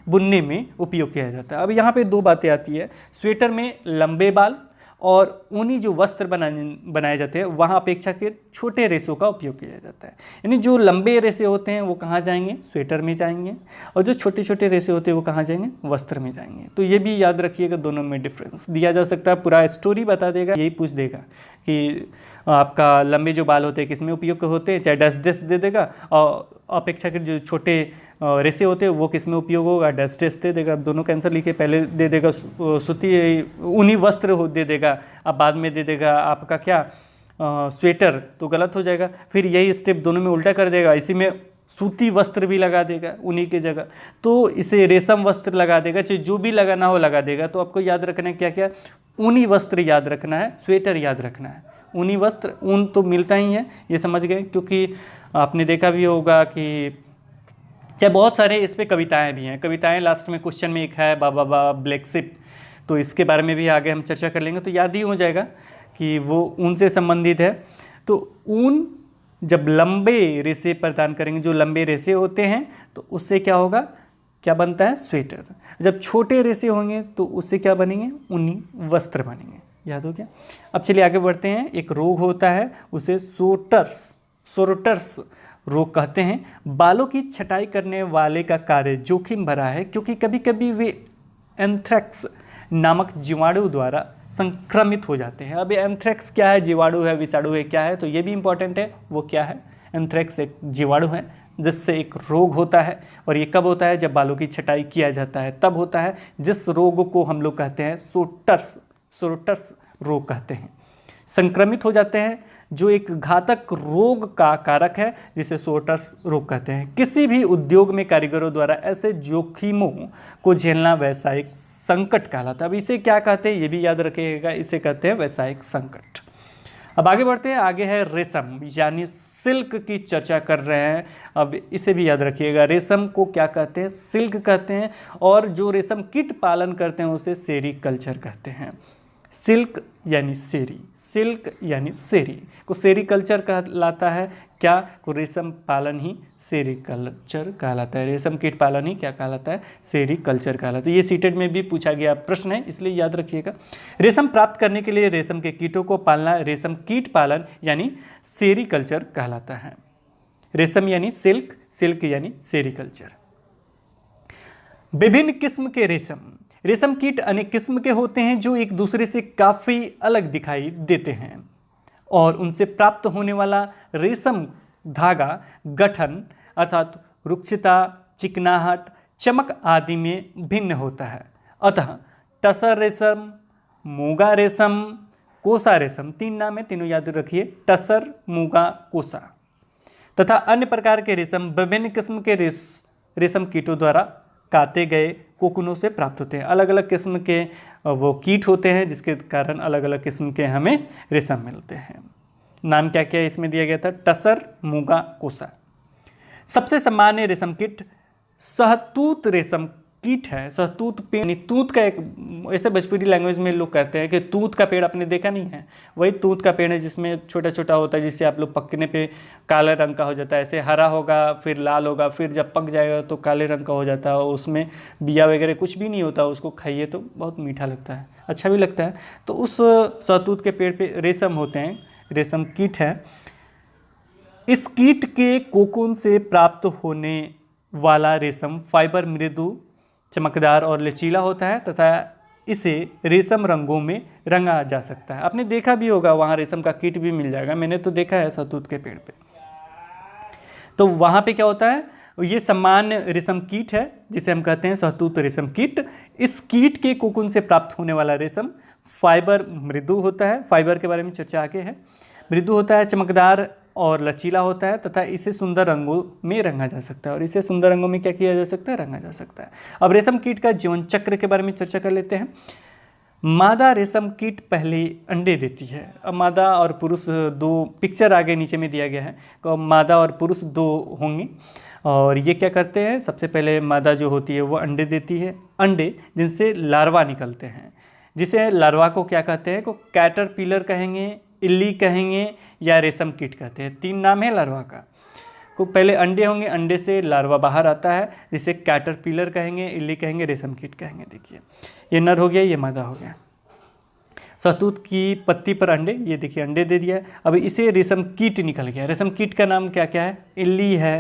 बुनने में उपयोग किया जाता है। अब यहाँ पे 2 बातें आती है, स्वेटर में लंबे बाल और ऊनी जो वस्त्र बनाए जाते हैं वहाँ अपेक्षाकृत छोटे रेशों का उपयोग किया जाता है। यानी जो लंबे रेशे होते हैं वो कहाँ जाएंगे, स्वेटर में जाएंगे, और जो छोटे छोटे रेशे होते हैं वो कहाँ जाएंगे, वस्त्र में जाएंगे। तो ये भी याद रखिएगा, दोनों में डिफरेंस दिया जा सकता है। पूरा स्टोरी बता देगा, यही पूछ देगा कि आपका लंबे जो बाल होते हैं किस में उपयोग होते हैं, चाहे डस दे देगा, और अपेक्षाकृत जो छोटे रेशे होते हैं वो किस में उपयोग होगा, डस दे देगा। दोनों का आंसर लिखे, पहले दे देगा सूती ऊनी वस्त्र दे देगा, अब बाद में दे देगा आपका क्या, स्वेटर, तो गलत हो जाएगा। फिर यही स्टेप दोनों में उल्टा कर देगा, इसी में सूती वस्त्र भी लगा देगा ऊनी की जगह, तो इसे रेशम वस्त्र लगा देगा, चाहे जो भी लगाना हो लगा देगा। तो आपको याद रखना है क्या क्या, ऊनी वस्त्र याद रखना है, स्वेटर याद रखना है। ऊनी वस्त्र, ऊन तो मिलता ही है, ये समझ गए, क्योंकि आपने देखा भी होगा कि चाहे बहुत सारे इस पर कविताएं भी हैं। कविताएं लास्ट में क्वेश्चन में एक है बाबा ब्लैक शिप, तो इसके बारे में भी आगे हम चर्चा कर लेंगे, तो याद ही हो जाएगा कि वो ऊन से संबंधित है। तो ऊन जब लंबे रेशे प्रदान करेंगे, जो लंबे रेशे होते हैं, तो उससे क्या होगा, क्या बनता है, स्वेटर। जब छोटे रेशे होंगे तो उससे क्या बनेंगे, ऊनी वस्त्र बनेंगे। याद हो गया। अब चलिए आगे बढ़ते हैं। एक रोग होता है, उसे सोरोटर्स रोग कहते हैं। बालों की छटाई करने वाले का कार्य जोखिम भरा है क्योंकि कभी कभी वे एंथ्रेक्स नामक जीवाणु द्वारा संक्रमित हो जाते हैं। अब एंथ्रेक्स क्या है, जीवाणु है, विषाणु है, क्या है, तो ये भी इंपॉर्टेंट है। वो क्या है, एंथ्रेक्स एक जीवाणु है जिससे एक रोग होता है, और ये कब होता है, जब बालों की छटाई किया जाता है तब होता है, जिस रोग को हम लोग कहते हैं सोरोटर्स रोग कहते हैं। संक्रमित हो जाते हैं, जो एक घातक रोग का कारक है, जिसे सोरोटर्स रोग कहते हैं। किसी भी उद्योग में कारीगरों द्वारा ऐसे जोखिमों को झेलना व्यावसायिक संकट कहलाता है। अब इसे क्या कहते हैं, ये भी याद रखिएगा, इसे कहते हैं व्यावसायिक संकट। अब आगे बढ़ते हैं। आगे है रेशम यानी सिल्क की चर्चा कर रहे हैं। अब इसे भी याद रखिएगा, रेशम को क्या कहते हैं, सिल्क कहते हैं, और जो रेशम कीट पालन करते हैं उसे सेरीकल्चर कहते हैं। सिल्क यानी सेरी को सेरीकल्चर कहलाता है। क्या को रेशम पालन ही सेरीकल्चर कहलाता है। रेशम कीट पालन ही क्या कहलाता है, सेरीकल्चर कहलाता है। ये सीटेट में भी पूछा गया प्रश्न है, इसलिए याद रखिएगा। रेशम प्राप्त करने के लिए रेशम के कीटों को पालना रेशम कीट पालन यानी सेरीकल्चर कहलाता है। रेशम यानी सिल्क यानी सेरीकल्चर। विभिन्न किस्म के रेशम कीट अनेक किस्म के होते हैं जो एक दूसरे से काफ़ी अलग दिखाई देते हैं, और उनसे प्राप्त होने वाला रेशम धागा गठन अर्थात रुक्षता, चिकनाहट, चमक आदि में भिन्न होता है। अतः टसर रेशम, मूंगा रेशम, कोसा रेशम, 3 नाम है, तीनों याद रखिए, टसर, मूंगा, कोसा, तथा अन्य प्रकार के रेशम विभिन्न किस्म के रेशम कीटों द्वारा काटे गए कोकुनों से प्राप्त होते हैं। अलग अलग किस्म के वो कीट होते हैं जिसके कारण अलग अलग किस्म के हमें रेशम मिलते हैं। नाम क्या क्या इसमें दिया गया था, टसर, मूंगा, कोसा। सबसे सामान्य रेशम कीट सहतूत रेशम कीट है। सहतूत पेड़ यानी तूत का एक, ऐसे भोजपुरी लैंग्वेज में लोग कहते हैं कि तूत का पेड़ आपने देखा नहीं है, वही तूत का पेड़ है जिसमें छोटा छोटा होता है, जिससे आप लोग पकने पे काले रंग का हो जाता है। ऐसे हरा होगा, फिर लाल होगा, फिर जब पक जाएगा तो काले रंग का हो जाता है, और उसमें बिया वगैरह कुछ भी नहीं होता। उसको खाइए तो बहुत मीठा लगता है, अच्छा भी लगता है। तो उस सहतूत के पेड़ पर रेशम होते हैं, रेशम कीट है। इस कीट के कोकून से प्राप्त होने वाला रेशम फाइबर मृदु, चमकदार और लचीला होता है तथा इसे रेशम रंगों में रंगा जा सकता है। आपने देखा भी होगा, वहाँ रेशम का कीट भी मिल जाएगा, मैंने तो देखा है शहतूत के पेड़ पे। तो वहाँ पे क्या होता है, ये सामान्य रेशम कीट है जिसे हम कहते हैं शहतूत रेशम कीट। इस कीट के कोकून से प्राप्त होने वाला रेशम फाइबर मृदु होता है, फाइबर के बारे में चर्चा आगे है। मृदु होता है, चमकदार और लचीला होता है तथा इसे सुंदर रंगों में रंगा जा सकता है। और इसे सुंदर रंगों में क्या किया जा सकता है, रंगा जा सकता है। अब रेशम कीट का जीवन चक्र के बारे में चर्चा कर लेते हैं। मादा रेशम कीट पहले अंडे देती है। अब मादा और पुरुष दो, पिक्चर आगे नीचे में दिया गया है, तो मादा और पुरुष दो होंगे। और ये क्या करते हैं, सबसे पहले मादा जो होती है वो अंडे देती है, अंडे जिनसे लार्वा निकलते हैं, जिसे लार्वा को क्या कहते हैं, को कैटरपिलर कहेंगे, इल्ली कहेंगे या रेशम कीट कहते हैं। 3 नाम है लार्वा का। को पहले अंडे होंगे, अंडे से लार्वा बाहर आता है जिसे कैटरपिलर कहेंगे, इल्ली कहेंगे, रेशम कीट कहेंगे। देखिए ये नर हो गया, ये मादा हो गया। शहतूत की पत्ती पर अंडे, ये देखिए अंडे दे दिया। अब इसे रेशम कीट निकल गया। रेशम कीट का नाम क्या क्या है, इल्ली है,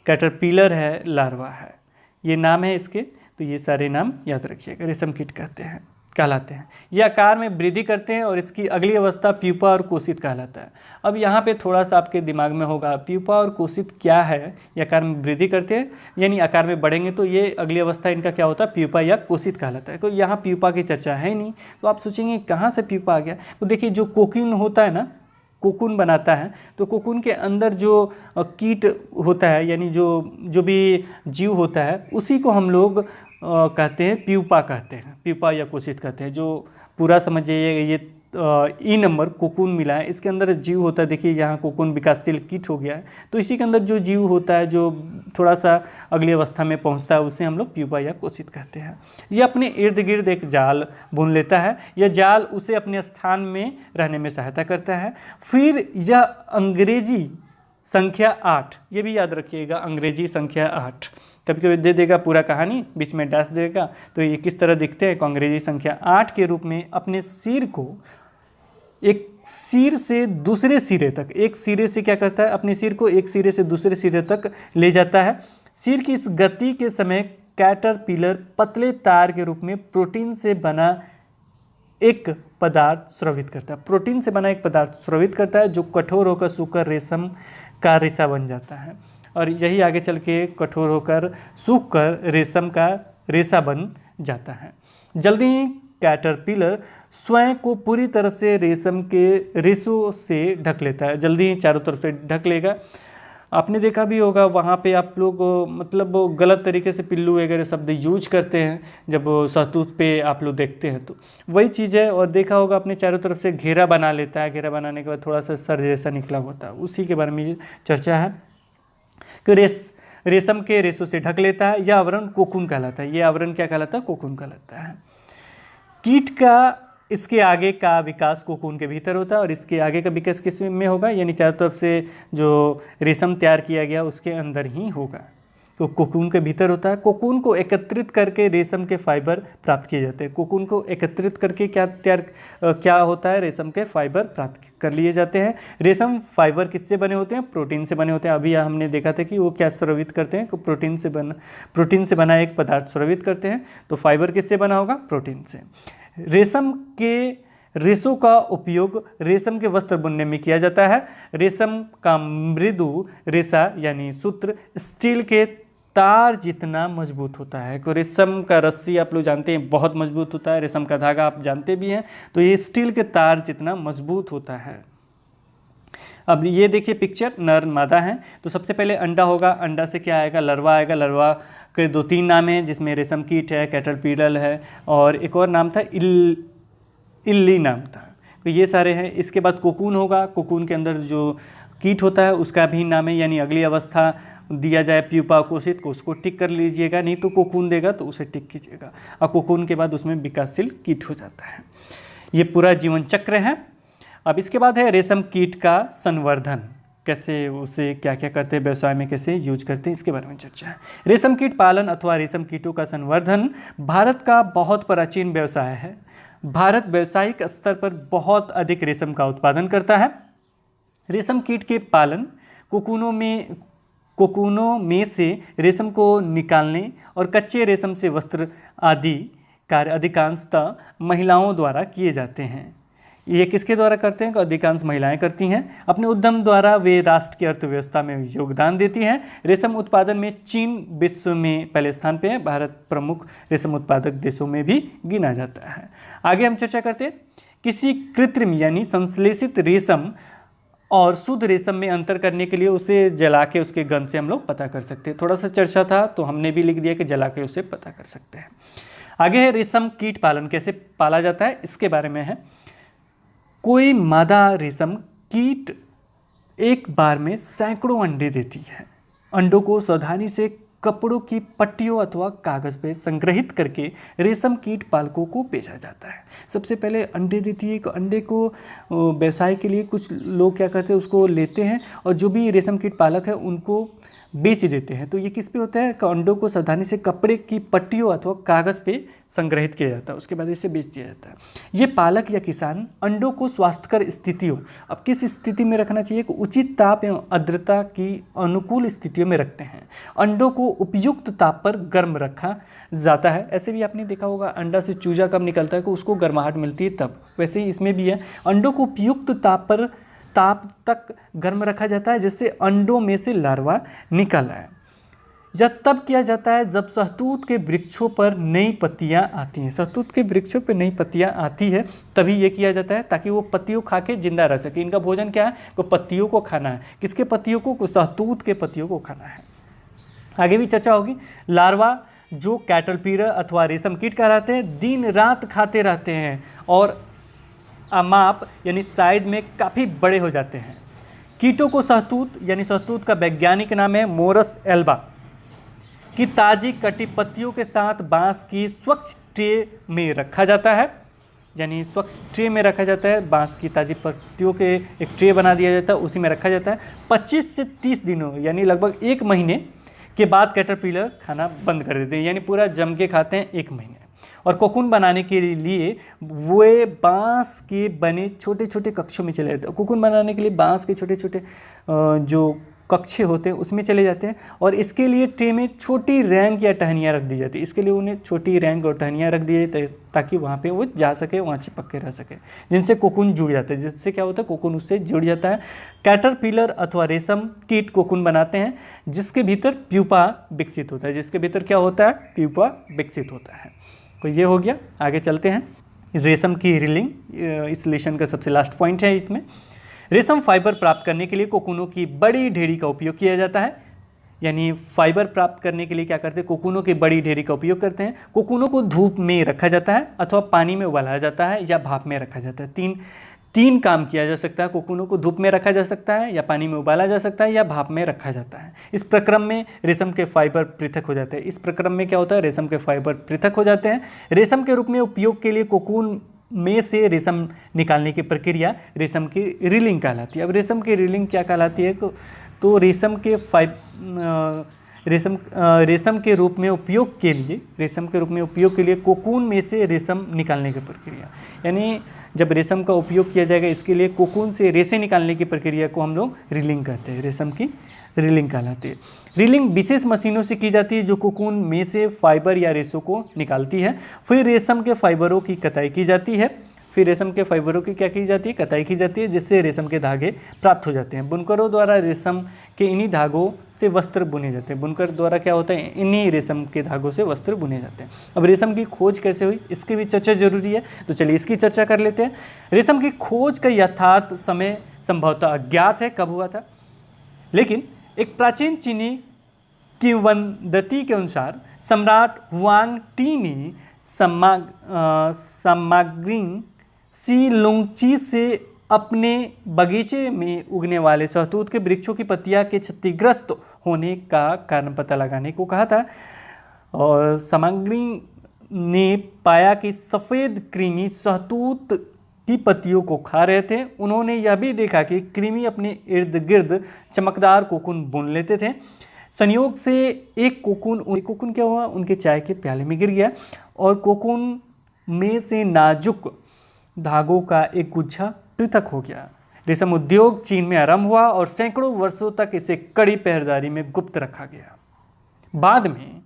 कैटरपिलर है, लार्वा है, ये नाम है इसके। तो ये सारे नाम याद रखिएगा, रेशम कीट कहलाते हैं। ये आकार में वृद्धि करते हैं और इसकी अगली अवस्था प्यूपा और कोशित कहलाता है। अब यहाँ पे थोड़ा सा आपके दिमाग में होगा, प्यूपा और कोशित क्या है। ये आकार में वृद्धि करते हैं यानी आकार में बढ़ेंगे, तो ये अगली अवस्था इनका क्या होता है, प्यूपा या कोशित कहलाता है। तो यहाँ प्यूपा की चर्चा है नहीं, तो आप सोचेंगे कहाँ से प्यूपा आ गया। तो देखिए जो कोकून होता है ना, कोकून बनाता है, तो कोकून के अंदर जो कीट होता है यानी जो भी जीव होता है उसी को हम लोग कहते हैं प्यूपा कहते हैं, प्यूपा या कोशित कहते हैं। जो पूरा समझिए ये ई नंबर कोकून मिला है, इसके अंदर जीव होता है। देखिए यहाँ कोकून विकासशील कीट हो गया है, तो इसी के अंदर जो जीव होता है जो थोड़ा सा अगली अवस्था में पहुँचता है उसे हम लोग प्यूपा या कोशित कहते हैं। ये अपने इर्द गिर्द एक जाल बुन लेता है, यह जाल उसे अपने स्थान में रहने में सहायता करता है। फिर यह अंग्रेजी संख्या 8, ये भी याद रखिएगा, अंग्रेजी संख्या 8 कभी कभी दे देगा पूरा कहानी, बीच में डैश देगा, तो ये किस तरह दिखते हैं, अंग्रेजी संख्या 8 के रूप में अपने सिर को एक सिर से दूसरे सिरे तक, एक सिरे से क्या करता है, अपने सिर को एक सिरे से दूसरे सिरे तक ले जाता है। सिर की इस गति के समय कैटरपिलर पतले तार के रूप में प्रोटीन से बना एक पदार्थ स्रावित करता है। प्रोटीन से बना एक पदार्थ स्रावित करता है जो कठोर होकर सूखकर रेशम का रेशा बन जाता है। और यही आगे चल के कठोर होकर सूखकर रेशम का रेशा बन जाता है। जल्दी ही कैटरपिलर स्वयं को पूरी तरह से रेशम के रेशों से ढक लेता है, जल्दी ही चारों तरफ से ढक लेगा। आपने देखा भी होगा वहाँ पे आप लोग मतलब गलत तरीके से पिल्लू वगैरह शब्द यूज करते हैं जब शहतूत पे आप लोग देखते हैं, तो वही चीज़ है। और देखा होगा अपने चारों तरफ से घेरा बना लेता है, घेरा बनाने के बाद थोड़ा सा सर जैसा निकला होता है, उसी के बारे में ये चर्चा है कि रेशम के रेशों से ढक लेता है। यह आवरण कोकून कहलाता है। ये आवरण क्या कहलाता है, कोकून कहलाता है। कीट का इसके आगे का विकास कोकून के भीतर होता है और इसके आगे का विकास किस में होगा, यानी चारों तरफ से जो रेशम तैयार किया गया उसके अंदर ही होगा। तो कोकून के भीतर होता है। कोकून को एकत्रित करके रेशम के फाइबर प्राप्त किए जाते हैं। कोकून को एकत्रित करके क्या होता है, रेशम के फाइबर प्राप्त कर लिए जाते हैं। रेशम फाइबर किससे बने होते हैं, प्रोटीन से बने होते हैं। अभी हमने देखा था कि वो क्या स्रावित करते हैं, प्रोटीन से बना एक पदार्थ स्रावित करते हैं। तो फाइबर किससे बना होगा, प्रोटीन से। रेशम के रेशों का उपयोग रेशम के वस्त्र बुनने में किया जाता है। रेशम का मृदु रेशा यानी सूत्र स्टील के तार जितना मजबूत होता है। तो रेशम का रस्सी आप लोग जानते हैं बहुत मजबूत होता है, रेशम का धागा आप जानते भी हैं, तो ये स्टील के तार जितना मजबूत होता है। अब ये देखिए पिक्चर, नर मादा है। तो सबसे पहले अंडा होगा, अंडा से क्या आएगा, लार्वा आएगा। लार्वा के 2-3 नाम हैं जिसमें रेशम कीट है, कैटरपिलर है और एक और नाम था इल्ली नाम था। तो ये सारे हैं। इसके बाद कोकून होगा। कोकून के अंदर जो कीट होता है उसका भी नाम है, यानी अगली अवस्था दिया जाए प्यूपा कोशित को, उसको टिक कर लीजिएगा, नहीं तो कोकून देगा तो उसे टिक कीजिएगा। और कोकून के बाद उसमें विकासशील कीट हो जाता है। ये पूरा जीवन चक्र है। अब इसके बाद है रेशम कीट का संवर्धन, कैसे उसे क्या क्या करते हैं, व्यवसाय में कैसे यूज करते हैं, इसके बारे में चर्चा है। रेशम कीट पालन अथवा रेशम कीटों का संवर्धन भारत का बहुत प्राचीन व्यवसाय है। भारत व्यावसायिक स्तर पर बहुत अधिक रेशम का उत्पादन करता है। रेशम कीट के पालन कोकूनों में से रेशम को निकालने और कच्चे रेशम से वस्त्र आदि कार्य अधिकांशतः महिलाओं द्वारा किए जाते हैं। ये किसके द्वारा करते हैं? अधिकांश महिलाएं करती हैं। अपने उद्यम द्वारा वे राष्ट्र की अर्थव्यवस्था में योगदान देती हैं। रेशम उत्पादन में चीन विश्व में पहले स्थान पे है। भारत प्रमुख रेशम उत्पादक देशों में भी गिना जाता है। आगे हम चर्चा करते हैं किसी कृत्रिम यानी संश्लेषित रेशम और शुद्ध रेशम में अंतर करने के लिए उसे जला के उसके गंध से हम लोग पता कर सकते हैं। थोड़ा सा चर्चा था तो हमने भी लिख दिया कि जला के उसे पता कर सकते हैं। आगे है रेशम कीट पालन, कैसे पाला जाता है इसके बारे में है। कोई मादा रेशम कीट एक बार में सैकड़ों अंडे देती है। अंडों को सावधानी से कपड़ों की पट्टियों अथवा कागज़ पे संग्रहित करके रेशम कीट पालकों को बेचा जाता है। सबसे पहले अंडे देती है। अंडे को व्यवसाय के लिए कुछ लोग क्या करते हैं, उसको लेते हैं और जो भी रेशम कीट पालक है उनको बेच देते हैं। तो ये किस पे होता है? अंडों को सावधानी से कपड़े की पट्टियों अथवा कागज़ पे संग्रहित किया जाता है, उसके बाद इसे बेच दिया जाता है। ये पालक या किसान अंडों को स्वास्थ्यकर स्थितियों, अब किस स्थिति में रखना चाहिए, उचित ताप एवं आर्द्रता की अनुकूल स्थितियों में रखते हैं। अंडों को उपयुक्त ताप पर गर्म रखा जाता है। ऐसे भी आपने देखा होगा अंडा से चूजा कब निकलता है कि उसको गर्माहट मिलती है तब, वैसे ही इसमें भी है। अंडों को उपयुक्त ताप तक गर्म रखा जाता है जिससे अंडों में से लार्वा निकल आए। यह तब किया जाता है जब शहतूत के वृक्षों पर नई पत्तियां आती हैं। शहतूत के वृक्षों पर नई पत्तियां आती है तभी ये किया जाता है, ताकि वो पत्तियों खा के जिंदा रह सके। इनका भोजन क्या है? तो पत्तियों को खाना है। किसके पत्तियों को? शहतूत के पत्तियों को खाना है। आगे भी चर्चा होगी। लार्वा जो कैटरपिलर अथवा रेशम कीट कहलाते हैं दिन रात खाते रहते हैं और माप यानी साइज में काफ़ी बड़े हो जाते हैं। कीटों को शहतूत यानी शहतूत का वैज्ञानिक नाम है मोरस एल्बा की ताज़ी कटी पत्तियों के साथ बांस की स्वच्छ ट्रे में रखा जाता है। यानी स्वच्छ ट्रे में रखा जाता है, बांस की ताज़ी पत्तियों के एक ट्रे बना दिया जाता है, उसी में रखा जाता है। 25 से 30 दिनों यानी लगभग 1 महीने के बाद कैटरपिलर खाना बंद कर देते हैं, यानी पूरा जम के खाते हैं 1 महीने। और कोकून बनाने के लिए वे बांस के बने छोटे छोटे कक्षों में चले जाते हैं। कोकून बनाने के लिए बांस के छोटे छोटे जो कक्षे होते हैं उसमें चले जाते हैं और इसके लिए ट्रे में छोटी रैंक या टहनियाँ रख दी जाती है। इसके लिए उन्हें छोटी रैंक और टहनियाँ रख दी जाती है ताकि वहाँ पे वो जा सके, वहाँ चिपक के रह सके, जिनसे कोकून जुड़ जाता है। जिससे क्या होता है? कोकून उससे जुड़ जाता है। कैटरपिलर अथवा रेशम कीट कोकून बनाते हैं जिसके भीतर प्यूपा विकसित होता है। जिसके भीतर क्या होता है? प्यूपा विकसित होता है। तो ये हो गया। आगे चलते हैं। रेशम की रीलिंग इस लेसन का सबसे लास्ट पॉइंट है। इसमें रेशम फाइबर प्राप्त करने के लिए कोकूनों की बड़ी ढेरी का उपयोग किया जाता है। यानी फाइबर प्राप्त करने के लिए क्या करते हैं? कोकूनों की बड़ी ढेरी का उपयोग करते हैं। कोकूनों को धूप में रखा जाता है अथवा पानी में उबाला जाता है या भाप में रखा जाता है। तीन काम किया जा सकता है। कोकूनों को धूप में रखा जा सकता है या पानी में उबाला जा सकता है या भाप में रखा जाता है। इस प्रक्रम में रेशम के फाइबर पृथक हो जाते हैं। इस प्रक्रम में क्या होता है? रेशम के फाइबर पृथक हो जाते हैं। रेशम के रूप में उपयोग के लिए कोकून में से रेशम निकालने की प्रक्रिया रेशम की रीलिंग कहलाती है। अब रेशम की रीलिंग क्या कहलाती है? तो रेशम के रूप में उपयोग के लिए कोकून में से रेशम निकालने की प्रक्रिया, यानी जब रेशम का उपयोग किया जाएगा इसके लिए कोकून से रेशे निकालने की प्रक्रिया को हम लोग रीलिंग कहते हैं। रेशम की रीलिंग कहलाती है। रीलिंग विशेष मशीनों से की जाती है जो कोकून में से फाइबर या रेशों को निकालती है। फिर रेशम के फाइबरों की कताई की जाती है। कताई की जाती है जिससे रेशम के धागे प्राप्त हो जाते हैं। बुनकरों द्वारा रेशम के इन्हीं धागों से वस्त्र बुने जाते हैं। बुनकर द्वारा क्या होता है? इन्हीं रेशम के धागों से वस्त्र बुने जाते हैं। अब रेशम की खोज कैसे हुई इसकी भी चर्चा जरूरी है, तो चलिए इसकी चर्चा कर लेते हैं। रेशम की खोज का यथार्थ समय संभवतः अज्ञात है कब हुआ था, लेकिन एक प्राचीन चीनी किंवदंती के अनुसार सम्राट हुआंग टी ने सामाग्रिंग सी लुंगची से अपने बगीचे में उगने वाले शहतूत के वृक्षों की पत्तियां के क्षतिग्रस्त होने का कारण पता लगाने को कहा था। और सामग्री ने पाया कि सफ़ेद कृमि शहतूत की पत्तियों को खा रहे थे। उन्होंने यह भी देखा कि कृमि अपने इर्द गिर्द चमकदार कोकून बुन लेते थे। संयोग से एक कोकून क्या हुआ? उनके चाय के प्याले में गिर गया और कोकून में से नाजुक धागों का एक गुच्छा पृथक हो गया। रेशम उद्योग चीन में आरंभ हुआ और सैकड़ों वर्षों तक इसे कड़ी पहरेदारी में गुप्त रखा गया। बाद में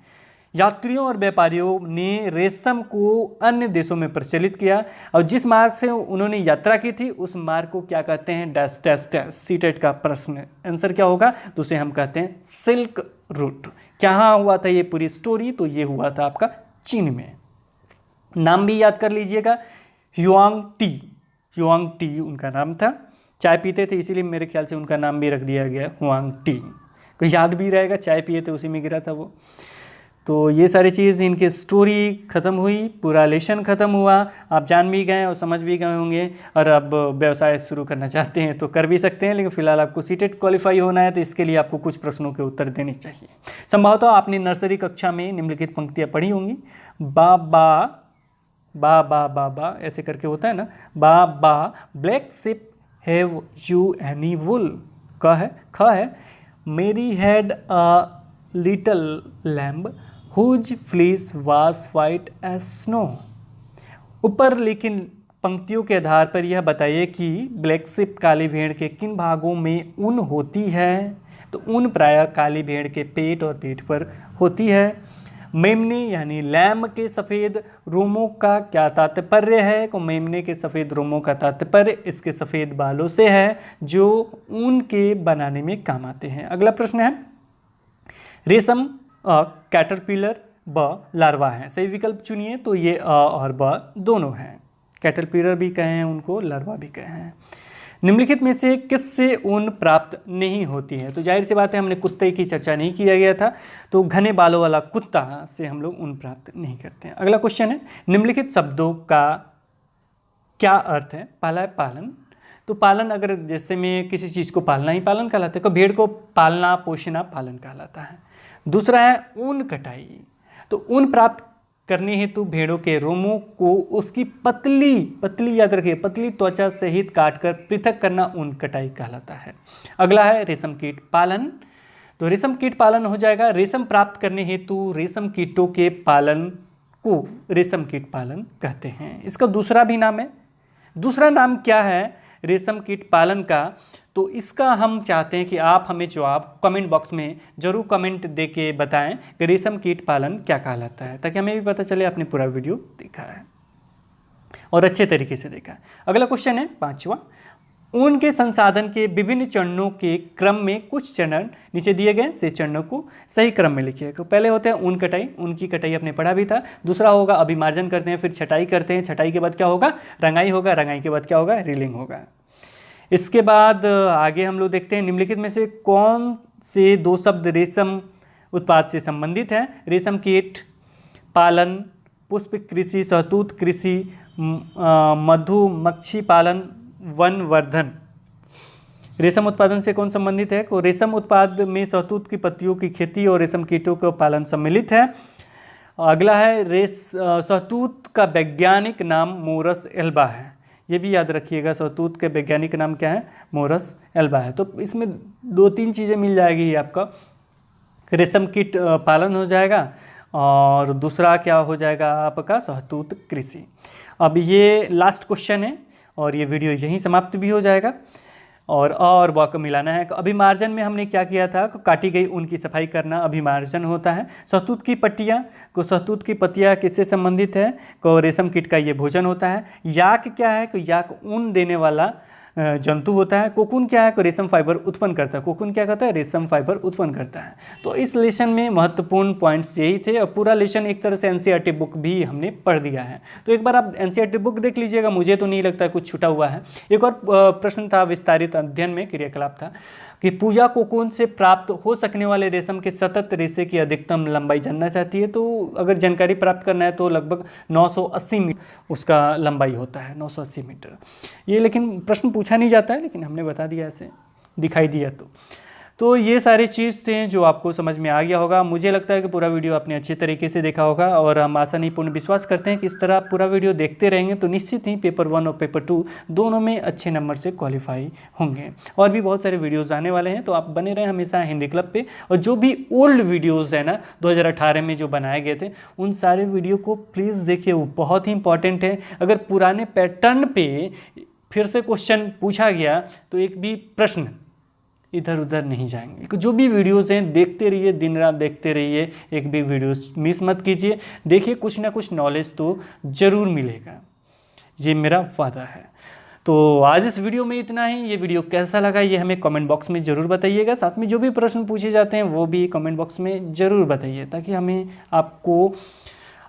यात्रियों और व्यापारियों ने रेशम को अन्य देशों में प्रचलित किया और जिस मार्ग से उन्होंने यात्रा की थी उस मार्ग को क्या कहते हैं, डैश डैश डैश। सीटेट का प्रश्न आंसर क्या होगा, तो उसे हम कहते हैं सिल्क रूट। कहाँ हुआ था ये पूरी स्टोरी, तो ये हुआ था आपका चीन में। नाम भी याद कर लीजिएगा, ह्युआंग टी। ह्युआंग टी उनका नाम था, चाय पीते थे इसीलिए मेरे ख्याल से उनका नाम भी रख दिया गया ह्युआंग टी। कोई याद भी रहेगा, चाय पिए थे उसी में गिरा था वो। तो ये सारी चीज़, इनकी स्टोरी ख़त्म हुई, पूरा लेसन ख़त्म हुआ, आप जान भी गए और समझ भी गए होंगे। और अब व्यवसाय शुरू करना चाहते हैं तो कर भी सकते हैं, लेकिन फिलहाल आपको सीटेट क्वालिफाई होना है तो इसके लिए आपको कुछ प्रश्नों के उत्तर देने चाहिए। संभवतः आपने नर्सरी कक्षा में निम्नलिखित पंक्तियाँ पढ़ी होंगी। बा बा बा बा बा बा ऐसे करके होता है ना, baa baa black sheep have you any wool. ख है Mary had a little lamb whose fleece was white as snow. ऊपर लेकिन पंक्तियों के आधार पर यह बताइए कि ब्लैक शिप काली भेड़ के किन भागों में ऊन होती है। तो ऊन प्रायः काली भेड़ के पेट और पीठ पर होती है। मेमने यानी लैम के सफ़ेद रोमों का क्या तात्पर्य है, तो मेमने के सफ़ेद रोमों का तात्पर्य इसके सफ़ेद बालों से है जो ऊन के बनाने में काम आते हैं। अगला प्रश्न है, रेशम कैटरपिलर ब लार्वा है। सही विकल्प चुनिए, तो ये और ब दोनों हैं। कैटरपिलर भी कहे हैं उनको, लार्वा भी कहे हैं। निम्नलिखित में से किससे ऊन प्राप्त नहीं होती है। तो जाहिर सी बात है, हमने कुत्ते की चर्चा नहीं किया गया था, तो घने बालों वाला कुत्ता से हम लोग ऊन प्राप्त नहीं करते हैं। अगला क्वेश्चन है, निम्नलिखित शब्दों का क्या अर्थ है। पहला है पालन। तो पालन, अगर जैसे में किसी चीज़ को पालना ही पालन कहलाता है, तो भेड़ को पालना पोषना पालन कहलाता है। दूसरा है ऊन कटाई। तो ऊन प्राप्त करने हेतु भेड़ों के रोमों को उसकी पतली याद रखिए, पतली त्वचा सहित काटकर पृथक करना ऊन कटाई कहलाता है। अगला है रेशम कीट पालन। तो रेशम कीट पालन हो जाएगा, रेशम प्राप्त करने हेतु रेशम कीटों के पालन को रेशम कीट पालन कहते हैं। इसका दूसरा भी नाम है। दूसरा नाम क्या है रेशम कीट पालन का, तो इसका हम चाहते हैं कि आप हमें जवाब कमेंट बॉक्स में जरूर कमेंट दे के बताएं कि रेशम कीट पालन क्या कहलाता है, ताकि हमें भी पता चले आपने पूरा वीडियो देखा है और अच्छे तरीके से देखा है। अगला क्वेश्चन है पांचवा, ऊन के संसाधन के विभिन्न चरणों के क्रम में कुछ चरण नीचे दिए गए से चरणों को सही क्रम में लिखिए। तो पहले होते हैं ऊन कटाई, ऊन की कटाई आपने पढ़ा भी था। दूसरा होगा अभिमार्जन करते हैं, फिर छटाई करते हैं, छटाई के बाद क्या होगा रंगाई होगा, रंगाई के बाद क्या होगा रीलिंग होगा। इसके बाद आगे हम लोग देखते हैं निम्नलिखित में से कौन से दो शब्द रेशम उत्पाद से संबंधित हैं। रेशम कीट पालन, पुष्प कृषि, शहतूत कृषि, मधुमक्खी पालन, वन वर्धन। रेशम उत्पादन से कौन संबंधित है, तो रेशम उत्पाद में शहतूत की पत्तियों की खेती और रेशम कीटों का पालन सम्मिलित है। अगला है शहतूत का वैज्ञानिक नाम मोरस एल्बा है, ये भी याद रखिएगा। शहतूत के वैज्ञानिक नाम क्या है, मोरस एल्बा है। तो इसमें दो तीन चीज़ें मिल जाएगी आपका, रेशम कीट पालन हो जाएगा और दूसरा क्या हो जाएगा आपका शहतूत कृषि। अब ये लास्ट क्वेश्चन है और ये वीडियो यहीं समाप्त भी हो जाएगा और वाक मिलाना है। अभिमार्जन में हमने क्या किया था, काटी गई ऊन की सफाई करना अभिमार्जन होता है। शहतूत की पट्टियाँ को, शहतूत की पत्तियाँ किससे संबंधित है, को रेशम कीट का ये भोजन होता है। याक क्या है, तो याक ऊन देने वाला जंतु होता है। कोकून क्या है, को रेशम फाइबर उत्पन्न करता है। कोकून क्या करता है, रेशम फाइबर उत्पन्न करता है। तो इस लेसन में महत्वपूर्ण पॉइंट्स यही थे और पूरा लेसन एक तरह से एनसीईआरटी बुक भी हमने पढ़ दिया है। तो एक बार आप एनसीईआरटी बुक देख लीजिएगा, मुझे तो नहीं लगता कुछ छूटा हुआ है। एक और प्रश्न था विस्तारित अध्ययन में, क्रियाकलाप था कि पूजा कोकून से प्राप्त हो सकने वाले रेशम के सतत रेशे की अधिकतम लंबाई जानना चाहती है। तो अगर जानकारी प्राप्त करना है तो लगभग 980 मीटर उसका लंबाई होता है, 980 मीटर। ये लेकिन प्रश्न पूछा नहीं जाता है, लेकिन हमने बता दिया, ऐसे दिखाई दिया। तो ये सारी चीज़ थे जो आपको समझ में आ गया होगा। मुझे लगता है कि पूरा वीडियो आपने अच्छे तरीके से देखा होगा और हम आशा नहीं पूर्ण विश्वास करते हैं कि इस तरह आप पूरा वीडियो देखते रहेंगे तो निश्चित ही पेपर 1 और पेपर 2 दोनों में अच्छे नंबर से क्वालिफाई होंगे। और भी बहुत सारे वीडियोज़ आने वाले हैं, तो आप बने रहें हमेशा हिंदी क्लब पे। और जो भी ओल्ड वीडियोज़ है ना 2018 में जो बनाए गए थे, उन सारे वीडियो को प्लीज़ देखिए, वो बहुत ही इंपॉर्टेंट है। अगर पुराने पैटर्न पे फिर से क्वेश्चन पूछा गया तो एक भी प्रश्न इधर उधर नहीं जाएंगे। जो भी वीडियोस हैं देखते रहिए, दिन रात देखते रहिए, एक भी वीडियोस मिस मत कीजिए। देखिए कुछ ना कुछ नॉलेज तो ज़रूर मिलेगा, ये मेरा वादा है। तो आज इस वीडियो में इतना ही। ये वीडियो कैसा लगा ये हमें कमेंट बॉक्स में ज़रूर बताइएगा। साथ में जो भी प्रश्न पूछे जाते हैं वो भी कमेंट बॉक्स में ज़रूर बताइए, ताकि हमें आपको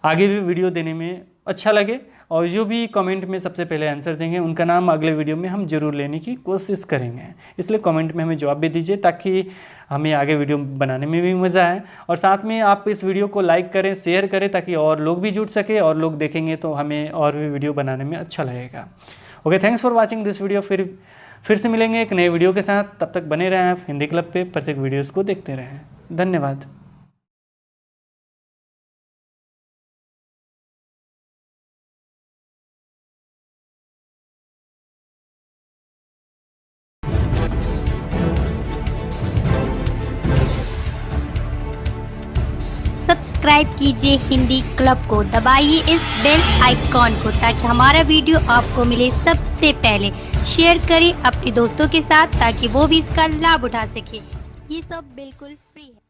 आगे भी वीडियो देने में अच्छा लगे। और जो भी कमेंट में सबसे पहले आंसर देंगे उनका नाम अगले वीडियो में हम ज़रूर लेने की कोशिश करेंगे। इसलिए कमेंट में हमें जवाब भी दीजिए, ताकि हमें आगे वीडियो बनाने में भी मज़ा आए। और साथ में आप इस वीडियो को लाइक करें, शेयर करें, ताकि और लोग भी जुड़ सके, और लोग देखेंगे तो हमें और भी वीडियो बनाने में अच्छा लगेगा। Okay, thanks for watching this video. फिर से मिलेंगे एक नए वीडियो के साथ। तब तक बने रहें आप हिंदी क्लब पे, प्रत्येक वीडियोज़ को देखते रहें। धन्यवाद। सब्सक्राइब कीजिए हिंदी क्लब को, दबाइए इस बेल आइकॉन को, ताकि हमारा वीडियो आपको मिले सबसे पहले। शेयर करें अपने दोस्तों के साथ, ताकि वो भी इसका लाभ उठा सके। ये सब बिल्कुल फ्री है।